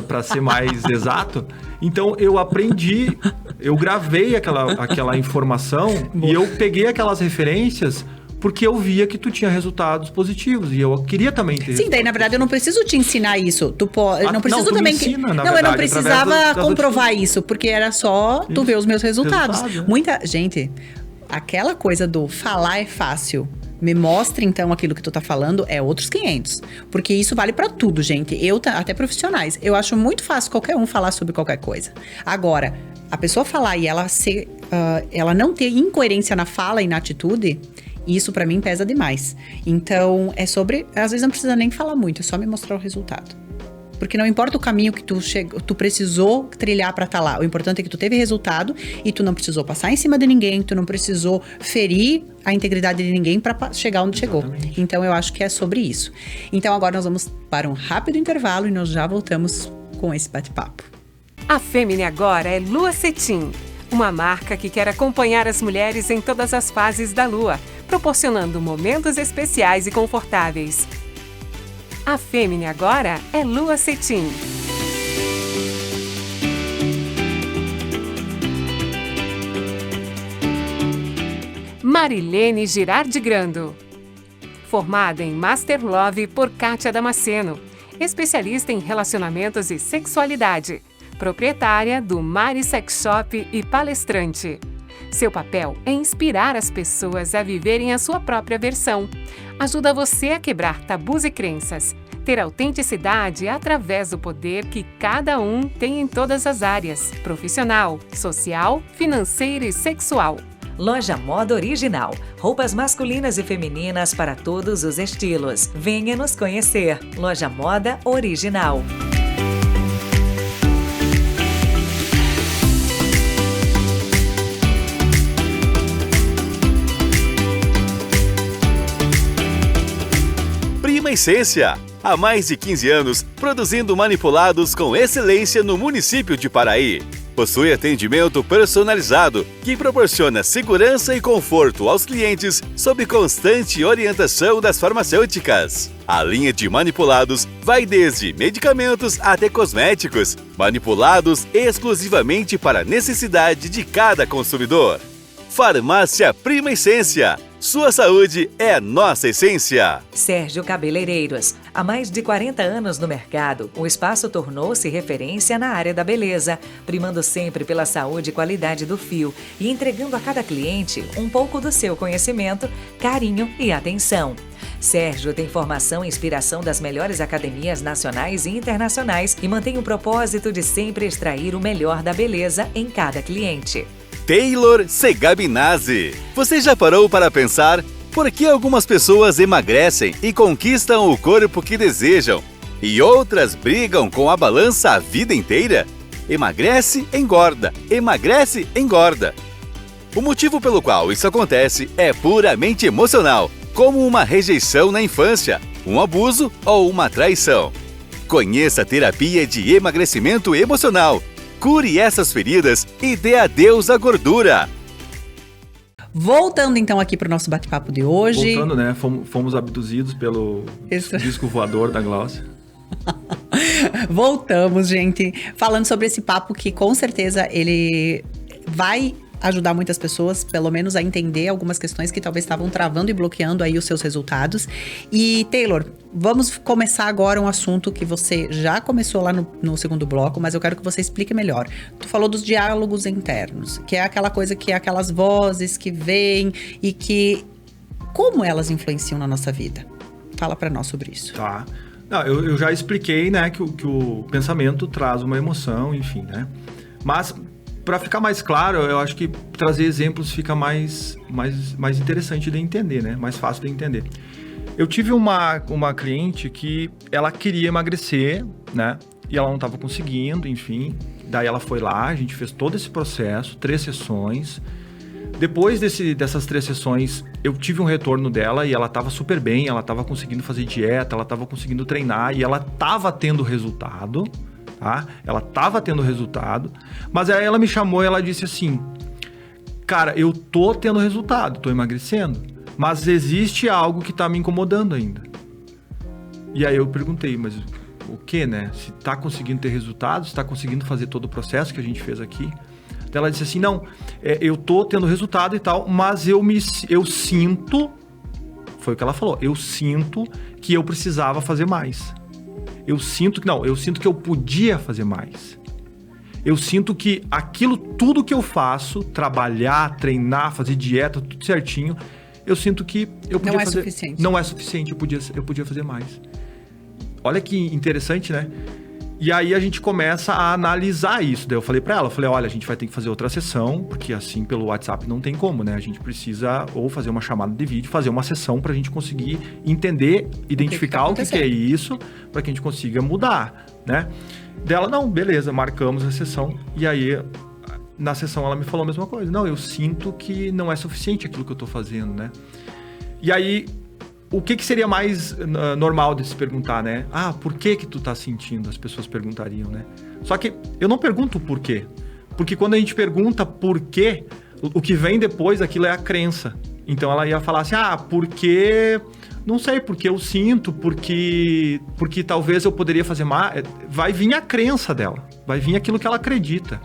Pra ser mais exato. Então eu aprendi, eu gravei aquela informação e eu peguei aquelas referências porque eu via que tu tinha resultados positivos e eu queria também ter. Sim, daí na verdade eu não preciso te ensinar isso. Não preciso tu também me ensina, na eu verdade, não precisava das comprovar isso, porque era só tu ver os meus resultados. Resultado, Muita gente, aquela coisa do falar é fácil. Me mostre, então, aquilo que tu tá falando, é outros 500. Porque isso vale pra tudo, gente. Até profissionais. Eu acho muito fácil qualquer um falar sobre qualquer coisa. Agora, a pessoa falar e ela não ter incoerência na fala e na atitude, isso pra mim pesa demais. Então, às vezes não precisa nem falar muito, é só me mostrar o resultado. Porque não importa o caminho que tu precisou trilhar pra estar lá. O importante é que tu teve resultado e tu não precisou passar em cima de ninguém, tu não precisou ferir a integridade de ninguém pra chegar onde chegou. Então, eu acho que é sobre isso. Então, agora nós vamos para um rápido intervalo e nós já voltamos com esse bate-papo. A Femini agora é Lua Cetim, uma marca que quer acompanhar as mulheres em todas as fases da lua, proporcionando momentos especiais e confortáveis. A Femini agora é Lua Cetim. Marilene Girardi Grando. Formada em Master Love por Kátia Damasceno, especialista em relacionamentos e sexualidade, proprietária do Mari Sex Shop e palestrante. Seu papel é inspirar as pessoas a viverem a sua própria versão. Ajuda você a quebrar tabus e crenças, ter autenticidade através do poder que cada um tem em todas as áreas: profissional, social, financeira e sexual. Loja Moda Original. Roupas masculinas e femininas para todos os estilos. Venha nos conhecer. Loja Moda Original. Prima Essência. Há mais de 15 anos, produzindo manipulados com excelência no município de Paraí. Possui atendimento personalizado, que proporciona segurança e conforto aos clientes sob constante orientação das farmacêuticas. A linha de manipulados vai desde medicamentos até cosméticos, manipulados exclusivamente para a necessidade de cada consumidor. Farmácia Prima Essência. Sua saúde é nossa essência. Sérgio Cabeleireiros. Há mais de 40 anos no mercado, o espaço tornou-se referência na área da beleza, primando sempre pela saúde e qualidade do fio e entregando a cada cliente um pouco do seu conhecimento, carinho e atenção. Sérgio tem formação e inspiração das melhores academias nacionais e internacionais e mantém o propósito de sempre extrair o melhor da beleza em cada cliente. Taylor Segabinazzi. Você já parou para pensar por que algumas pessoas emagrecem e conquistam o corpo que desejam e outras brigam com a balança a vida inteira? Emagrece, engorda. Emagrece, engorda. O motivo pelo qual isso acontece é puramente emocional, como uma rejeição na infância, um abuso ou uma traição. Conheça a terapia de emagrecimento emocional. Cure essas feridas e dê adeus à gordura. Voltando então aqui para o nosso bate-papo de hoje. Voltando, né? Fomos abduzidos pelo disco voador da Glaucia. Voltamos, gente. Falando sobre esse papo que com certeza ele vai ajudar muitas pessoas, pelo menos a entender algumas questões que talvez estavam travando e bloqueando aí os seus resultados. E, Taylor, vamos começar agora um assunto que você já começou lá no segundo bloco, mas eu quero que você explique melhor. Tu falou dos diálogos internos, que é aquela coisa que é aquelas vozes que vêm e que... Como elas influenciam na nossa vida? Fala pra nós sobre isso. Tá. Não, eu já expliquei, né, que o pensamento traz uma emoção, enfim, né? Mas... Para ficar mais claro, eu acho que trazer exemplos fica mais interessante de entender, né? Mais fácil de entender. Eu tive uma cliente que ela queria emagrecer, né? E ela não estava conseguindo, enfim. Daí ela foi lá, a gente fez todo esse processo, 3 sessões. Depois dessas 3 sessões, eu tive um retorno dela e ela estava super bem, ela estava conseguindo fazer dieta, ela estava conseguindo treinar e ela estava tendo resultado. Tá? Ela estava tendo resultado, mas aí ela me chamou e ela disse assim: cara, eu tô tendo resultado, tô emagrecendo, mas existe algo que tá me incomodando ainda. E aí eu perguntei, mas o que, né? Se tá conseguindo ter resultado, se tá conseguindo fazer todo o processo que a gente fez aqui. Então ela disse assim, não, eu tô tendo resultado e tal, mas eu sinto, foi o que ela falou, eu sinto que eu precisava fazer mais. Eu sinto que eu podia fazer mais. Eu sinto que tudo que eu faço, trabalhar, treinar, fazer dieta, tudo certinho, eu sinto que eu podia fazer... Suficiente. Não é suficiente, eu podia fazer mais. Olha que interessante, né? E aí a gente começa a analisar isso. Daí eu falei pra ela, olha, a gente vai ter que fazer outra sessão, porque assim pelo WhatsApp não tem como, né? A gente precisa ou fazer uma chamada de vídeo, fazer uma sessão pra gente conseguir entender, identificar o que é isso, pra que a gente consiga mudar, né? Dela, não, beleza, marcamos a sessão. E aí, na sessão ela me falou a mesma coisa. Não, eu sinto que não é suficiente aquilo que eu tô fazendo, né? E aí... O que seria mais normal de se perguntar, né? Ah, por que tu tá sentindo? As pessoas perguntariam, né? Só que eu não pergunto o porquê. Porque quando a gente pergunta por quê, o que vem depois daquilo é a crença. Então ela ia falar assim, porque... Não sei, porque eu sinto, porque talvez eu poderia fazer mais. Vai vir a crença dela. Vai vir aquilo que ela acredita.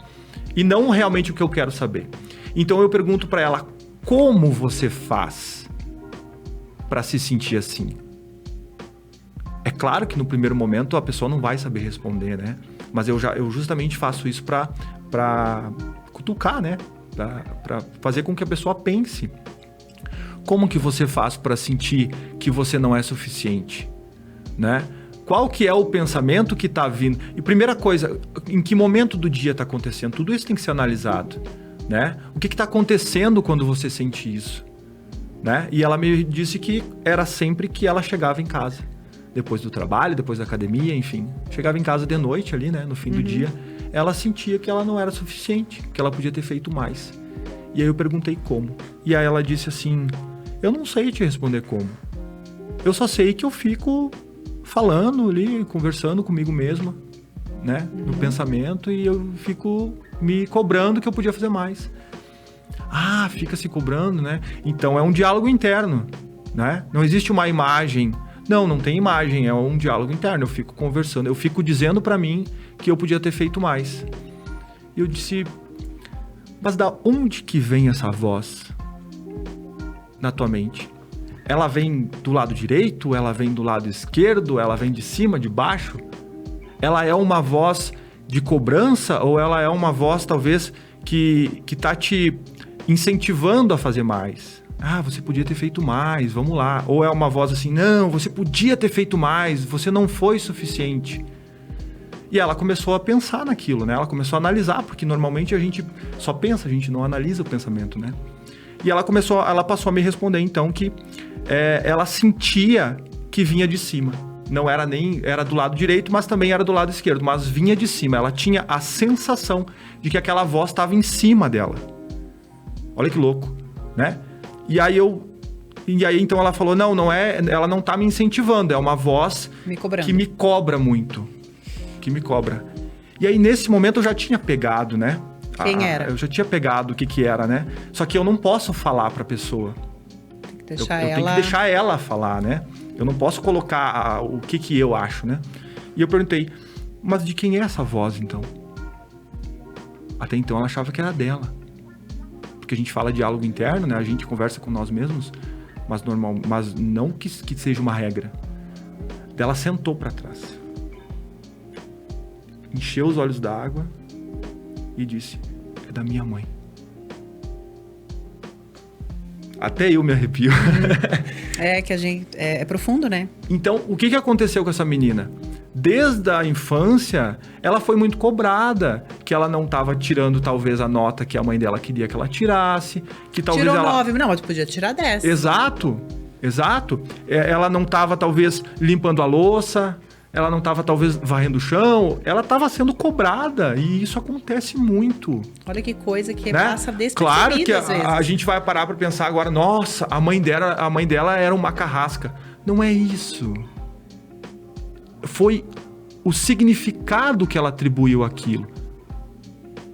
E não realmente o que eu quero saber. Então eu pergunto pra ela, como você faz para se sentir assim? É claro que no primeiro momento a pessoa não vai saber responder, né? Mas eu justamente faço isso para cutucar, né? Para fazer com que a pessoa pense. Como que você faz para sentir que você não é suficiente, né? Qual que é o pensamento que está vindo? E primeira coisa, em que momento do dia está acontecendo? Tudo isso tem que ser analisado, né? O que está acontecendo quando você sente isso? Né? E ela me disse que era sempre que ela chegava em casa, depois do trabalho, depois da academia, enfim. Chegava em casa de noite ali, né? No fim do dia, ela sentia que ela não era suficiente, que ela podia ter feito mais. E aí eu perguntei como. E aí ela disse assim, eu não sei te responder como. Eu só sei que eu fico falando ali, conversando comigo mesma, né? No pensamento, e eu fico me cobrando que eu podia fazer mais. Ah, fica se cobrando, né? Então é um diálogo interno, né? Não existe uma imagem. Não tem imagem, é um diálogo interno. Eu fico conversando, eu fico dizendo pra mim que eu podia ter feito mais. E eu disse, mas da onde que vem essa voz na tua mente? ela vem do lado direito, ela vem do lado esquerdo, ela vem de cima, de baixo? Ela é uma voz de cobrança ou ela é uma voz, talvez, que tá te incentivando a fazer mais? Ah, você podia ter feito mais, vamos lá. Ou é uma voz assim, não, você podia ter feito mais, você não foi suficiente. E ela começou a pensar naquilo, né? Ela começou a analisar, porque normalmente a gente só pensa, a gente não analisa o pensamento, né? E ela passou a me responder, então, que ela sentia que vinha de cima. Não era era do lado direito, mas também era do lado esquerdo, mas vinha de cima. Ela tinha a sensação de que aquela voz estava em cima dela. Olha que louco, né? E aí então ela falou, não é, ela não tá me incentivando, é uma voz que me cobra muito. Que me cobra. E aí, nesse momento, eu já tinha pegado, né? Quem era? Eu já tinha pegado o que era, né? Só que eu não posso falar pra pessoa. Tem que deixar eu tenho que deixar ela falar, né? Eu não posso colocar o que eu acho, né? E eu perguntei, mas de quem é essa voz, então? Até então, ela achava que era dela. Porque a gente fala diálogo interno, né? A gente conversa com nós mesmos, mas não que seja uma regra. Ela sentou pra trás. Encheu os olhos d'água e disse, é da minha mãe. Até eu me arrepio. Que a gente... É profundo, né? Então, o que aconteceu com essa menina? Desde a infância, ela foi muito cobrada, que ela não estava tirando, talvez, a nota que a mãe dela queria que ela tirasse, que talvez Tirou ela... 9, não, mas podia tirar 10. Exato. Ela não estava, talvez, limpando a louça, ela não estava, talvez, varrendo o chão, ela estava sendo cobrada, e isso acontece muito. Olha que coisa que né? passa despercebida, claro que às vezes. A gente vai parar para pensar agora, nossa, a mãe dela era uma carrasca. Não é isso. Foi o significado que ela atribuiu àquilo.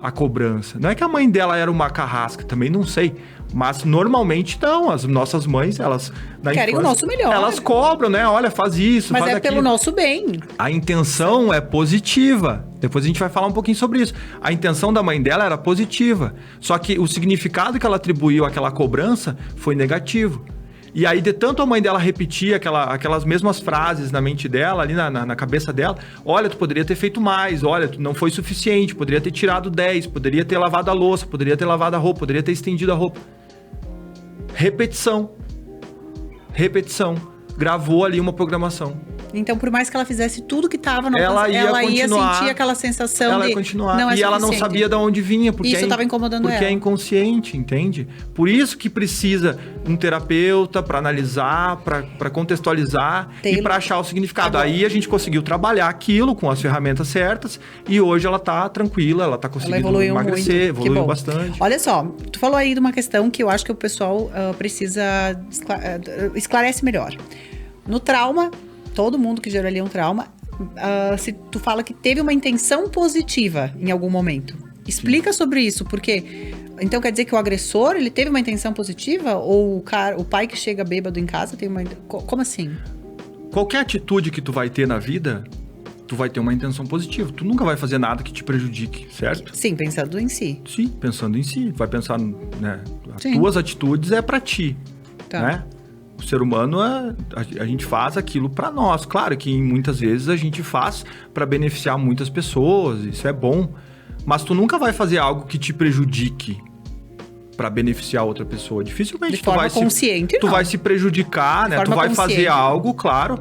A cobrança. Não é que a mãe dela era uma carrasca, também não sei. Mas normalmente não, as nossas mães, elas... Querem o nosso melhor. Elas cobram, né? Olha, faz isso, mas faz aquilo. Mas é pelo nosso bem. A intenção é positiva. Depois a gente vai falar um pouquinho sobre isso. A intenção da mãe dela era positiva. Só que o significado que ela atribuiu àquela cobrança foi negativo. E aí, de tanto a mãe dela repetir aquelas mesmas frases na mente dela, ali na cabeça dela, olha, tu poderia ter feito mais, olha, tu não foi suficiente, poderia ter tirado 10, poderia ter lavado a louça, poderia ter lavado a roupa, poderia ter estendido a roupa. Repetição. Gravou ali uma programação. Então, por mais que ela fizesse tudo que estava, ela ia sentir aquela sensação ela de... ia continuar. Não é e ela não sabia de onde vinha. Porque isso estava incomodando ela. Porque é inconsciente, entende? Por isso que precisa um terapeuta para analisar, para contextualizar e para achar o significado. Aí a gente conseguiu trabalhar aquilo com as ferramentas certas e hoje ela tá tranquila, ela tá conseguindo emagrecer, evoluiu bastante. Olha só, tu falou aí de uma questão que eu acho que o pessoal precisa esclarece melhor. No trauma... Todo mundo que gerou ali um trauma, se tu fala que teve uma intenção positiva em algum momento. Explica sobre isso, porque... Então quer dizer que o agressor, ele teve uma intenção positiva? Ou o pai que chega bêbado em casa tem uma... Como assim? Qualquer atitude que tu vai ter na vida, tu vai ter uma intenção positiva. Tu nunca vai fazer nada que te prejudique, certo? Sim, pensando em si. Sim, pensando em si. Vai pensar, né? As tuas atitudes é pra ti, né? O ser humano, a gente faz aquilo para nós. Claro que muitas vezes a gente faz para beneficiar muitas pessoas, isso é bom. Mas tu nunca vai fazer algo que te prejudique para beneficiar outra pessoa. Dificilmente tu vai se prejudicar, né? Tu vai fazer algo, claro.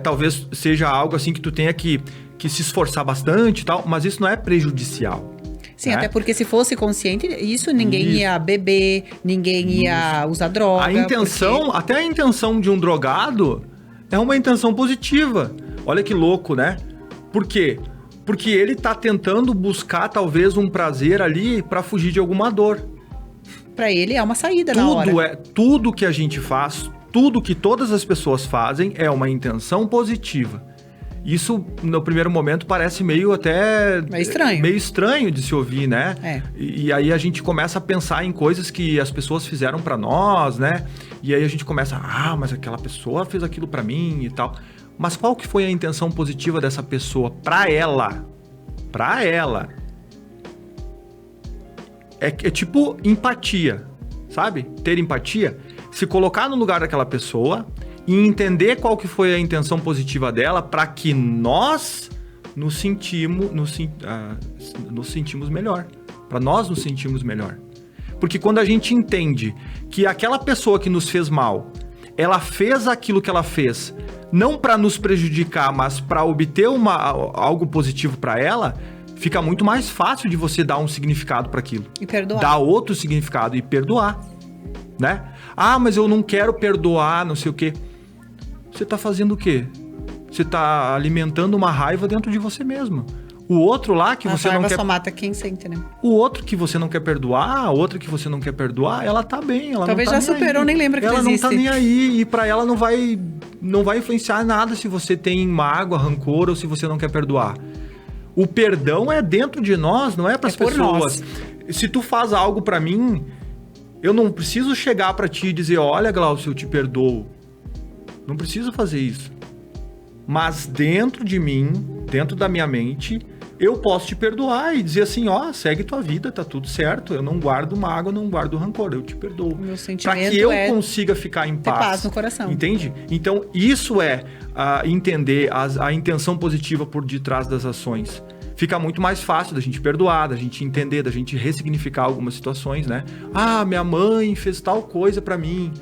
Talvez seja algo assim que tu tenha que se esforçar bastante e tal, mas isso não é prejudicial. Sim, até porque se fosse consciente, ninguém ia beber, ninguém ia usar droga. Até a intenção de um drogado é uma intenção positiva. Olha que louco, né? Por quê? Porque ele tá tentando buscar talvez um prazer ali para fugir de alguma dor. Para ele é uma saída na hora. Tudo que a gente faz, tudo que todas as pessoas fazem é uma intenção positiva. Isso, no primeiro momento, parece meio estranho de se ouvir, né? E aí a gente começa a pensar em coisas que as pessoas fizeram pra nós, né? E aí a gente começa, mas aquela pessoa fez aquilo pra mim e tal. Mas qual que foi a intenção positiva dessa pessoa pra ela? Pra ela. É tipo empatia. sabe? Ter empatia, se colocar no lugar daquela pessoa e entender qual que foi a intenção positiva dela para que nós nos sentimos melhor. Para nós nos sentirmos melhor. Porque quando a gente entende que aquela pessoa que nos fez mal, ela fez aquilo que ela fez, não para nos prejudicar, mas para obter algo positivo para ela, fica muito mais fácil de você dar um significado para aquilo. E perdoar. Dar outro significado e perdoar, né? Ah, mas eu não quero perdoar, não sei o quê. Você tá fazendo o quê? Você tá alimentando uma raiva dentro de você mesmo. O outro lá que você não quer... só mata quem sente, né? O outro que você não quer perdoar, a outra que você não quer perdoar, ela tá bem, ela talvez não tá já superou, nem lembra que ela existe. Ela não tá nem aí, e pra ela não vai influenciar nada se você tem mágoa, rancor ou se você não quer perdoar. O perdão é dentro de nós, não é pras pessoas. Se tu faz algo pra mim, eu não preciso chegar pra ti e dizer, olha, Glaucio, eu te perdoo. Não preciso fazer isso. Mas dentro de mim, dentro da minha mente, eu posso te perdoar e dizer assim, ó, segue tua vida, tá tudo certo. Eu não guardo mágoa, não guardo rancor, eu te perdoo. Meu sentimento pra que eu consiga ficar em paz. Ter paz no coração. Entende? Então, isso é entender a intenção positiva por detrás das ações. Fica muito mais fácil da gente perdoar, da gente entender, da gente ressignificar algumas situações, né? Ah, minha mãe fez tal coisa pra mim,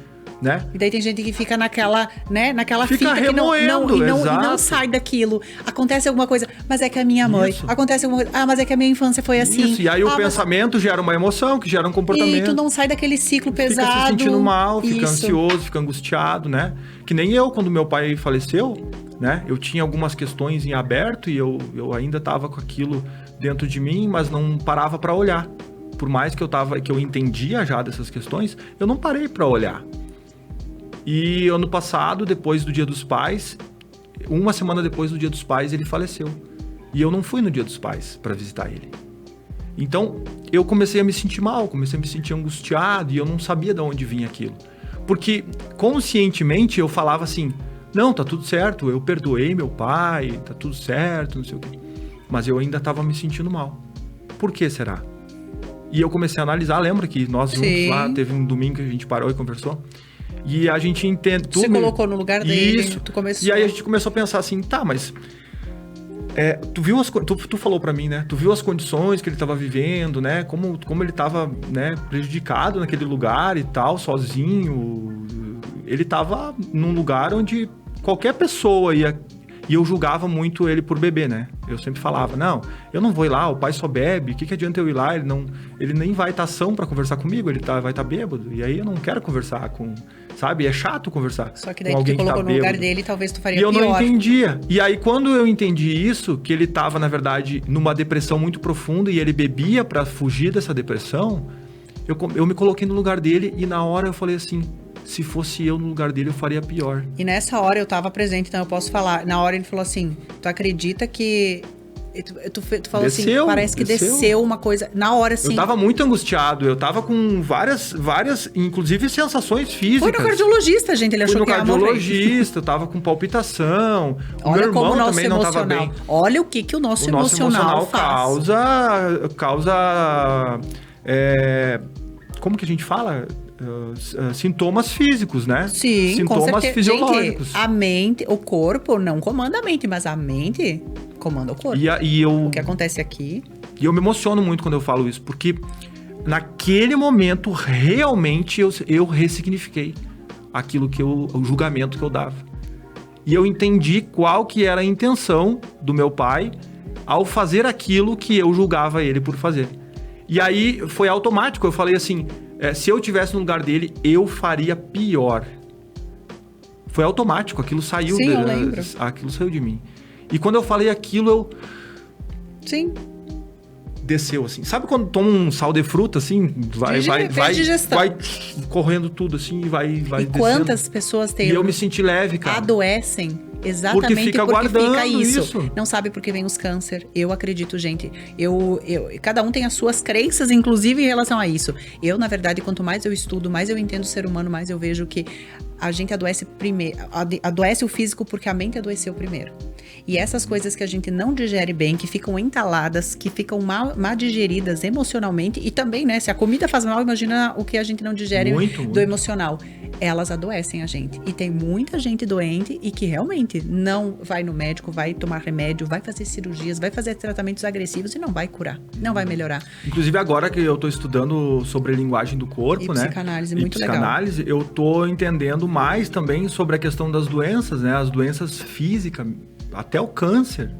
né? E daí tem gente que fica naquela, né? Naquela fica fita remoendo, e não sai daquilo. Acontece alguma coisa, mas é que a minha mãe. Isso. Acontece alguma coisa, mas é que a minha infância foi assim. Isso, e aí o pensamento gera uma emoção, que gera um comportamento. E tu não sai daquele ciclo pesado. Fica se sentindo mal, fica Isso. ansioso, fica angustiado, né? Que nem eu, quando meu pai faleceu, né? Eu tinha algumas questões em aberto e eu ainda tava com aquilo dentro de mim, mas não parava para olhar. Por mais que eu entendia já dessas questões, eu não parei para olhar. E ano passado, depois do Dia dos Pais, uma semana depois do Dia dos Pais, ele faleceu. E eu não fui no Dia dos Pais para visitar ele. Então, eu comecei a me sentir mal, comecei a me sentir angustiado e eu não sabia de onde vinha aquilo. Porque, conscientemente, eu falava assim, não, tá tudo certo, eu perdoei meu pai, tá tudo certo, não sei o quê. Mas eu ainda estava me sentindo mal. Por que será? E eu comecei a analisar, lembra que nós juntos lá, teve um domingo que a gente parou e conversou? E a gente entende... Você colocou no lugar dele, isso. Tu começou... E aí a gente começou a pensar assim, tá, mas... tu viu tu falou pra mim, né? Tu viu as condições que ele tava vivendo, né? Como ele tava, né, prejudicado naquele lugar e tal, sozinho. Ele tava num lugar onde qualquer pessoa ia... E eu julgava muito ele por beber, né? Eu sempre falava, não, eu não vou ir lá, o pai só bebe, o que adianta eu ir lá? Ele nem vai estar são pra conversar comigo, vai estar bêbado. E aí eu não quero conversar com... Sabe? É chato conversar. Só que daí com alguém tu colocou que tá no lugar bêbado. dele, talvez tu faria pior. E eu pior. não entendia. E aí quando eu entendi isso, que ele tava, na verdade, numa depressão muito profunda e ele bebia pra fugir dessa depressão, eu me coloquei no lugar dele e na hora eu falei assim... Se fosse eu no lugar dele, eu faria pior. E nessa hora eu tava presente, então eu posso falar. Na hora ele falou assim, tu acredita que... Tu falou desceu, assim, parece que desceu uma coisa... Na hora, assim... Eu tava muito angustiado, eu tava com várias, inclusive sensações físicas. Foi no cardiologista, gente, ele achou que ia morrer. Fui no cardiologista, eu tava com palpitação. O meu irmão também não tava bem. Olha o que o nosso emocional faz. causa como que a gente fala? Sintomas físicos, né? Sim, sintomas fisiológicos. Gente, a mente, o corpo não comanda a mente, mas a mente comanda o corpo. O que acontece aqui... E eu me emociono muito quando eu falo isso, porque naquele momento, realmente, eu ressignifiquei aquilo o julgamento que eu dava. E eu entendi qual que era a intenção do meu pai ao fazer aquilo que eu julgava ele por fazer. E aí, foi automático, eu falei assim... se eu tivesse no lugar dele, eu faria pior. Foi automático, aquilo saiu. Sim, eu lembro. Aquilo saiu de mim. E quando eu falei aquilo, eu... Sim. Desceu, assim. Sabe quando toma um sal de fruta, assim? Vai correndo tudo, assim, e vai E descendo. quantas pessoas têm... E eu me senti leve, cara. Adoecem Exatamente Porque fica porque guardando fica isso. isso. Não sabe por que vem os câncer. Eu acredito, gente. Cada um tem as suas crenças, inclusive, em relação a isso. Eu, na verdade, quanto mais eu estudo, mais eu entendo o ser humano, mais eu vejo que a gente adoece primeiro. Adoece o físico porque a mente adoeceu primeiro. E essas coisas que a gente não digere bem, que ficam entaladas, que ficam mal digeridas emocionalmente, e também, né, se a comida faz mal, imagina o que a gente não digere do emocional. Elas adoecem a gente. E tem muita gente doente e que realmente não vai no médico, vai tomar remédio, vai fazer cirurgias, vai fazer tratamentos agressivos e não vai curar, não vai melhorar. Inclusive agora que eu tô estudando sobre a linguagem do corpo, né? Psicanálise, muito legal. Psicanálise, eu tô entendendo mais também sobre a questão das doenças, né? As doenças físicas, até o câncer.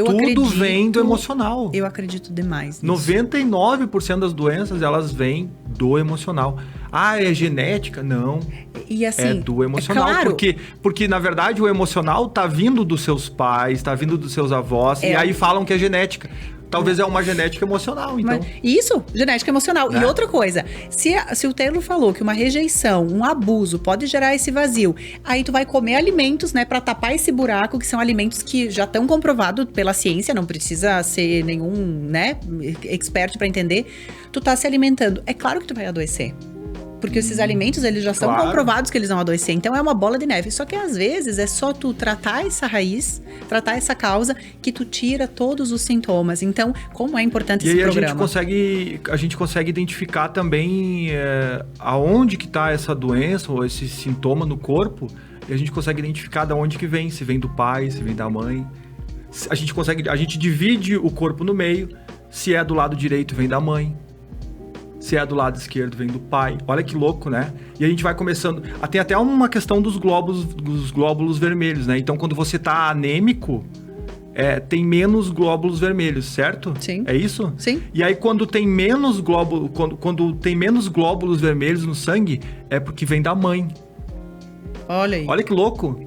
Tudo vem do emocional. Eu acredito demais nisso. 99% das doenças, elas vêm do emocional. Ah, é genética? Não. E assim, é do emocional. É claro. Porque, na verdade, o emocional tá vindo dos seus pais, tá vindo dos seus avós, e aí falam que é genética. Talvez é uma genética emocional, então. Isso, genética emocional. Né? E outra coisa, se o Taylor falou que uma rejeição, um abuso pode gerar esse vazio, aí tu vai comer alimentos, né, pra tapar esse buraco, que são alimentos que já estão comprovados pela ciência, não precisa ser nenhum, né, expert pra entender. Tu tá se alimentando. É claro que tu vai adoecer. Porque esses alimentos, eles já são comprovados que eles vão adoecer. Então, é uma bola de neve. Só que, às vezes, é só tu tratar essa raiz, tratar essa causa, que tu tira todos os sintomas. Então, como é importante esse programa? A gente consegue identificar também aonde que tá essa doença ou esse sintoma no corpo. E a gente consegue identificar de onde que vem. Se vem do pai, se vem da mãe. A gente divide o corpo no meio. Se é do lado direito, vem da mãe. Se é do lado esquerdo, vem do pai. Olha que louco, né? E a gente vai começando... Tem até uma questão dos glóbulos vermelhos, né? Então, quando você tá anêmico, tem menos glóbulos vermelhos, certo? Sim. É isso? Sim. E aí, quando tem menos quando tem menos glóbulos vermelhos no sangue, é porque vem da mãe. Olha aí. Olha que louco.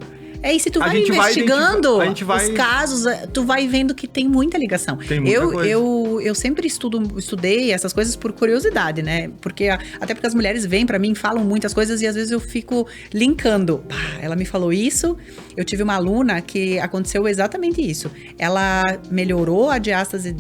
E se tu vai investigando os casos, tu vai vendo que tem muita ligação. Tem muita coisa. Eu sempre estudei essas coisas por curiosidade, né? Até porque as mulheres vêm pra mim, falam muitas coisas e às vezes eu fico linkando. Ela me falou isso, eu tive uma aluna que aconteceu exatamente isso. Ela melhorou a diástase,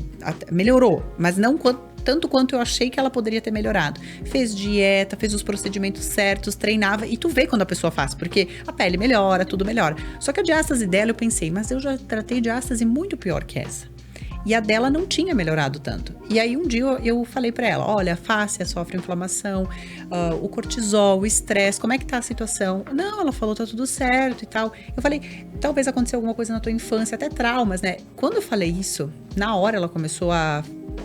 melhorou, mas não tanto quanto eu achei que ela poderia ter melhorado. Fez dieta, fez os procedimentos certos, treinava, e tu vê quando a pessoa faz, porque a pele melhora, tudo melhora. Só que a diástase dela, eu pensei, mas eu já tratei diástase muito pior que essa. E a dela não tinha melhorado tanto. E aí um dia eu falei pra ela, olha, a face sofre inflamação, o cortisol, o estresse, como é que tá a situação? Não, ela falou, tá tudo certo e tal. Eu falei, talvez aconteceu alguma coisa na tua infância, até traumas, né? Quando eu falei isso, na hora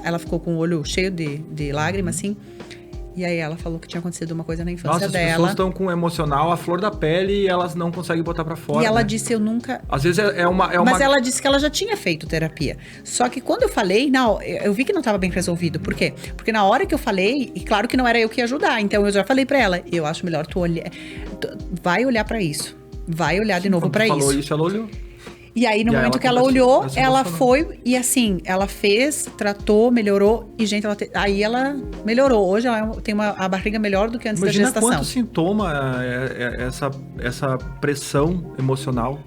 ela ficou com o olho cheio de lágrimas, assim. E aí ela falou que tinha acontecido uma coisa na infância dela. As pessoas estão com emocional, a flor da pele, e elas não conseguem botar pra fora. E ela né? disse, eu nunca... Às vezes Mas ela disse que ela já tinha feito terapia. Só que quando eu falei, eu vi que não estava bem resolvido. Por quê? Porque na hora que eu falei, e claro que não era eu que ia ajudar, então eu já falei pra ela, eu acho melhor tu olhar... Vai olhar pra isso. Vai olhar de novo pra isso. Quando falou isso, ela olhou. E aí, no momento que ela olhou, ela foi e assim, ela fez, tratou, melhorou e, gente, aí ela melhorou. Hoje ela tem a barriga melhor do que antes da gestação. Imagina quanto sintoma essa pressão emocional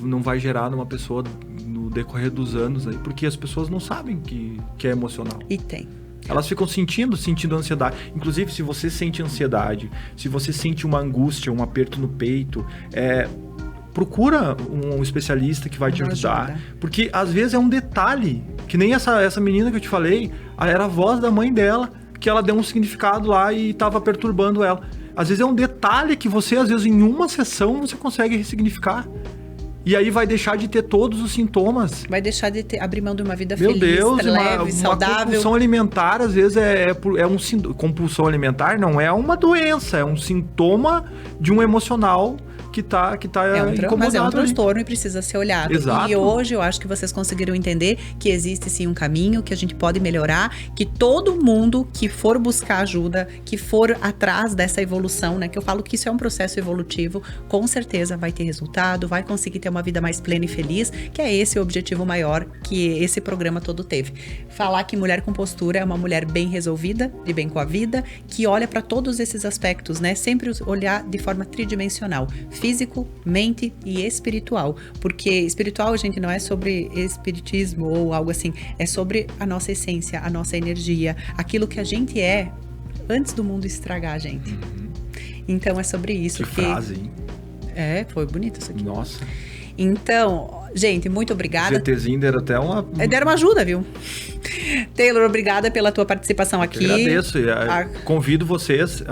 não vai gerar numa pessoa no decorrer dos anos aí, porque as pessoas não sabem que é emocional. E tem. Elas ficam sentindo ansiedade. Inclusive, se você sente ansiedade, se você sente uma angústia, um aperto no peito, procura um especialista que vai te ajudar. Porque às vezes é um detalhe, que nem essa menina que eu te falei, era a voz da mãe dela, que ela deu um significado lá e estava perturbando ela. Às vezes é um detalhe que você, às vezes, em uma sessão, você consegue ressignificar. E aí vai deixar de ter todos os sintomas. Vai deixar de abrir mão de uma vida Meu feliz, Deus, leve, saudável. Uma compulsão alimentar, às vezes, compulsão alimentar não é uma doença, é um sintoma de um emocional que tá incomodado. Mas é um transtorno e precisa ser olhado. Exato. E hoje eu acho que vocês conseguiram entender que existe sim um caminho, que a gente pode melhorar, que todo mundo que for buscar ajuda, que for atrás dessa evolução, né? Que eu falo que isso é um processo evolutivo, com certeza vai ter resultado, vai conseguir ter uma vida mais plena e feliz, que é esse o objetivo maior que esse programa todo teve. Falar que Mulher com Postura é uma mulher bem resolvida, de bem com a vida, que olha para todos esses aspectos, né? Sempre olhar de forma tridimensional. físico, mente e espiritual. Porque espiritual, gente, não é sobre espiritismo ou algo assim. É sobre a nossa essência, a nossa energia, aquilo que a gente é antes do mundo estragar a gente. Então é sobre isso. Que frase, hein? Foi bonito isso aqui. Nossa. Então, gente, muito obrigada. ZTzinho deram até uma... Deram uma ajuda, viu? Taylor, obrigada pela tua participação aqui. Eu agradeço. Convido vocês,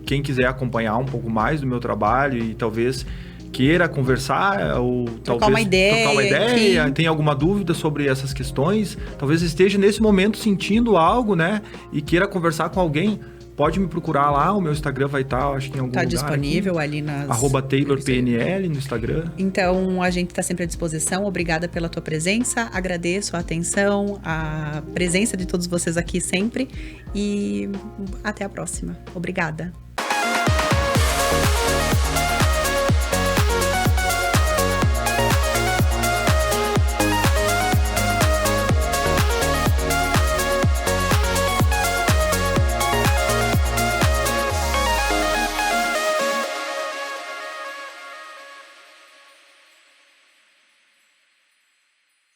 quem quiser acompanhar um pouco mais do meu trabalho e talvez queira conversar ou trocar uma ideia, tem alguma dúvida sobre essas questões, talvez esteja nesse momento sentindo algo, né? E queira conversar com alguém. Pode me procurar lá, o meu Instagram vai estar, acho que em algum lugar. Está disponível aqui, ali nas... @TaylorPNL no Instagram. Então, a gente está sempre à disposição. Obrigada pela tua presença. Agradeço a atenção, a presença de todos vocês aqui sempre. E até a próxima. Obrigada.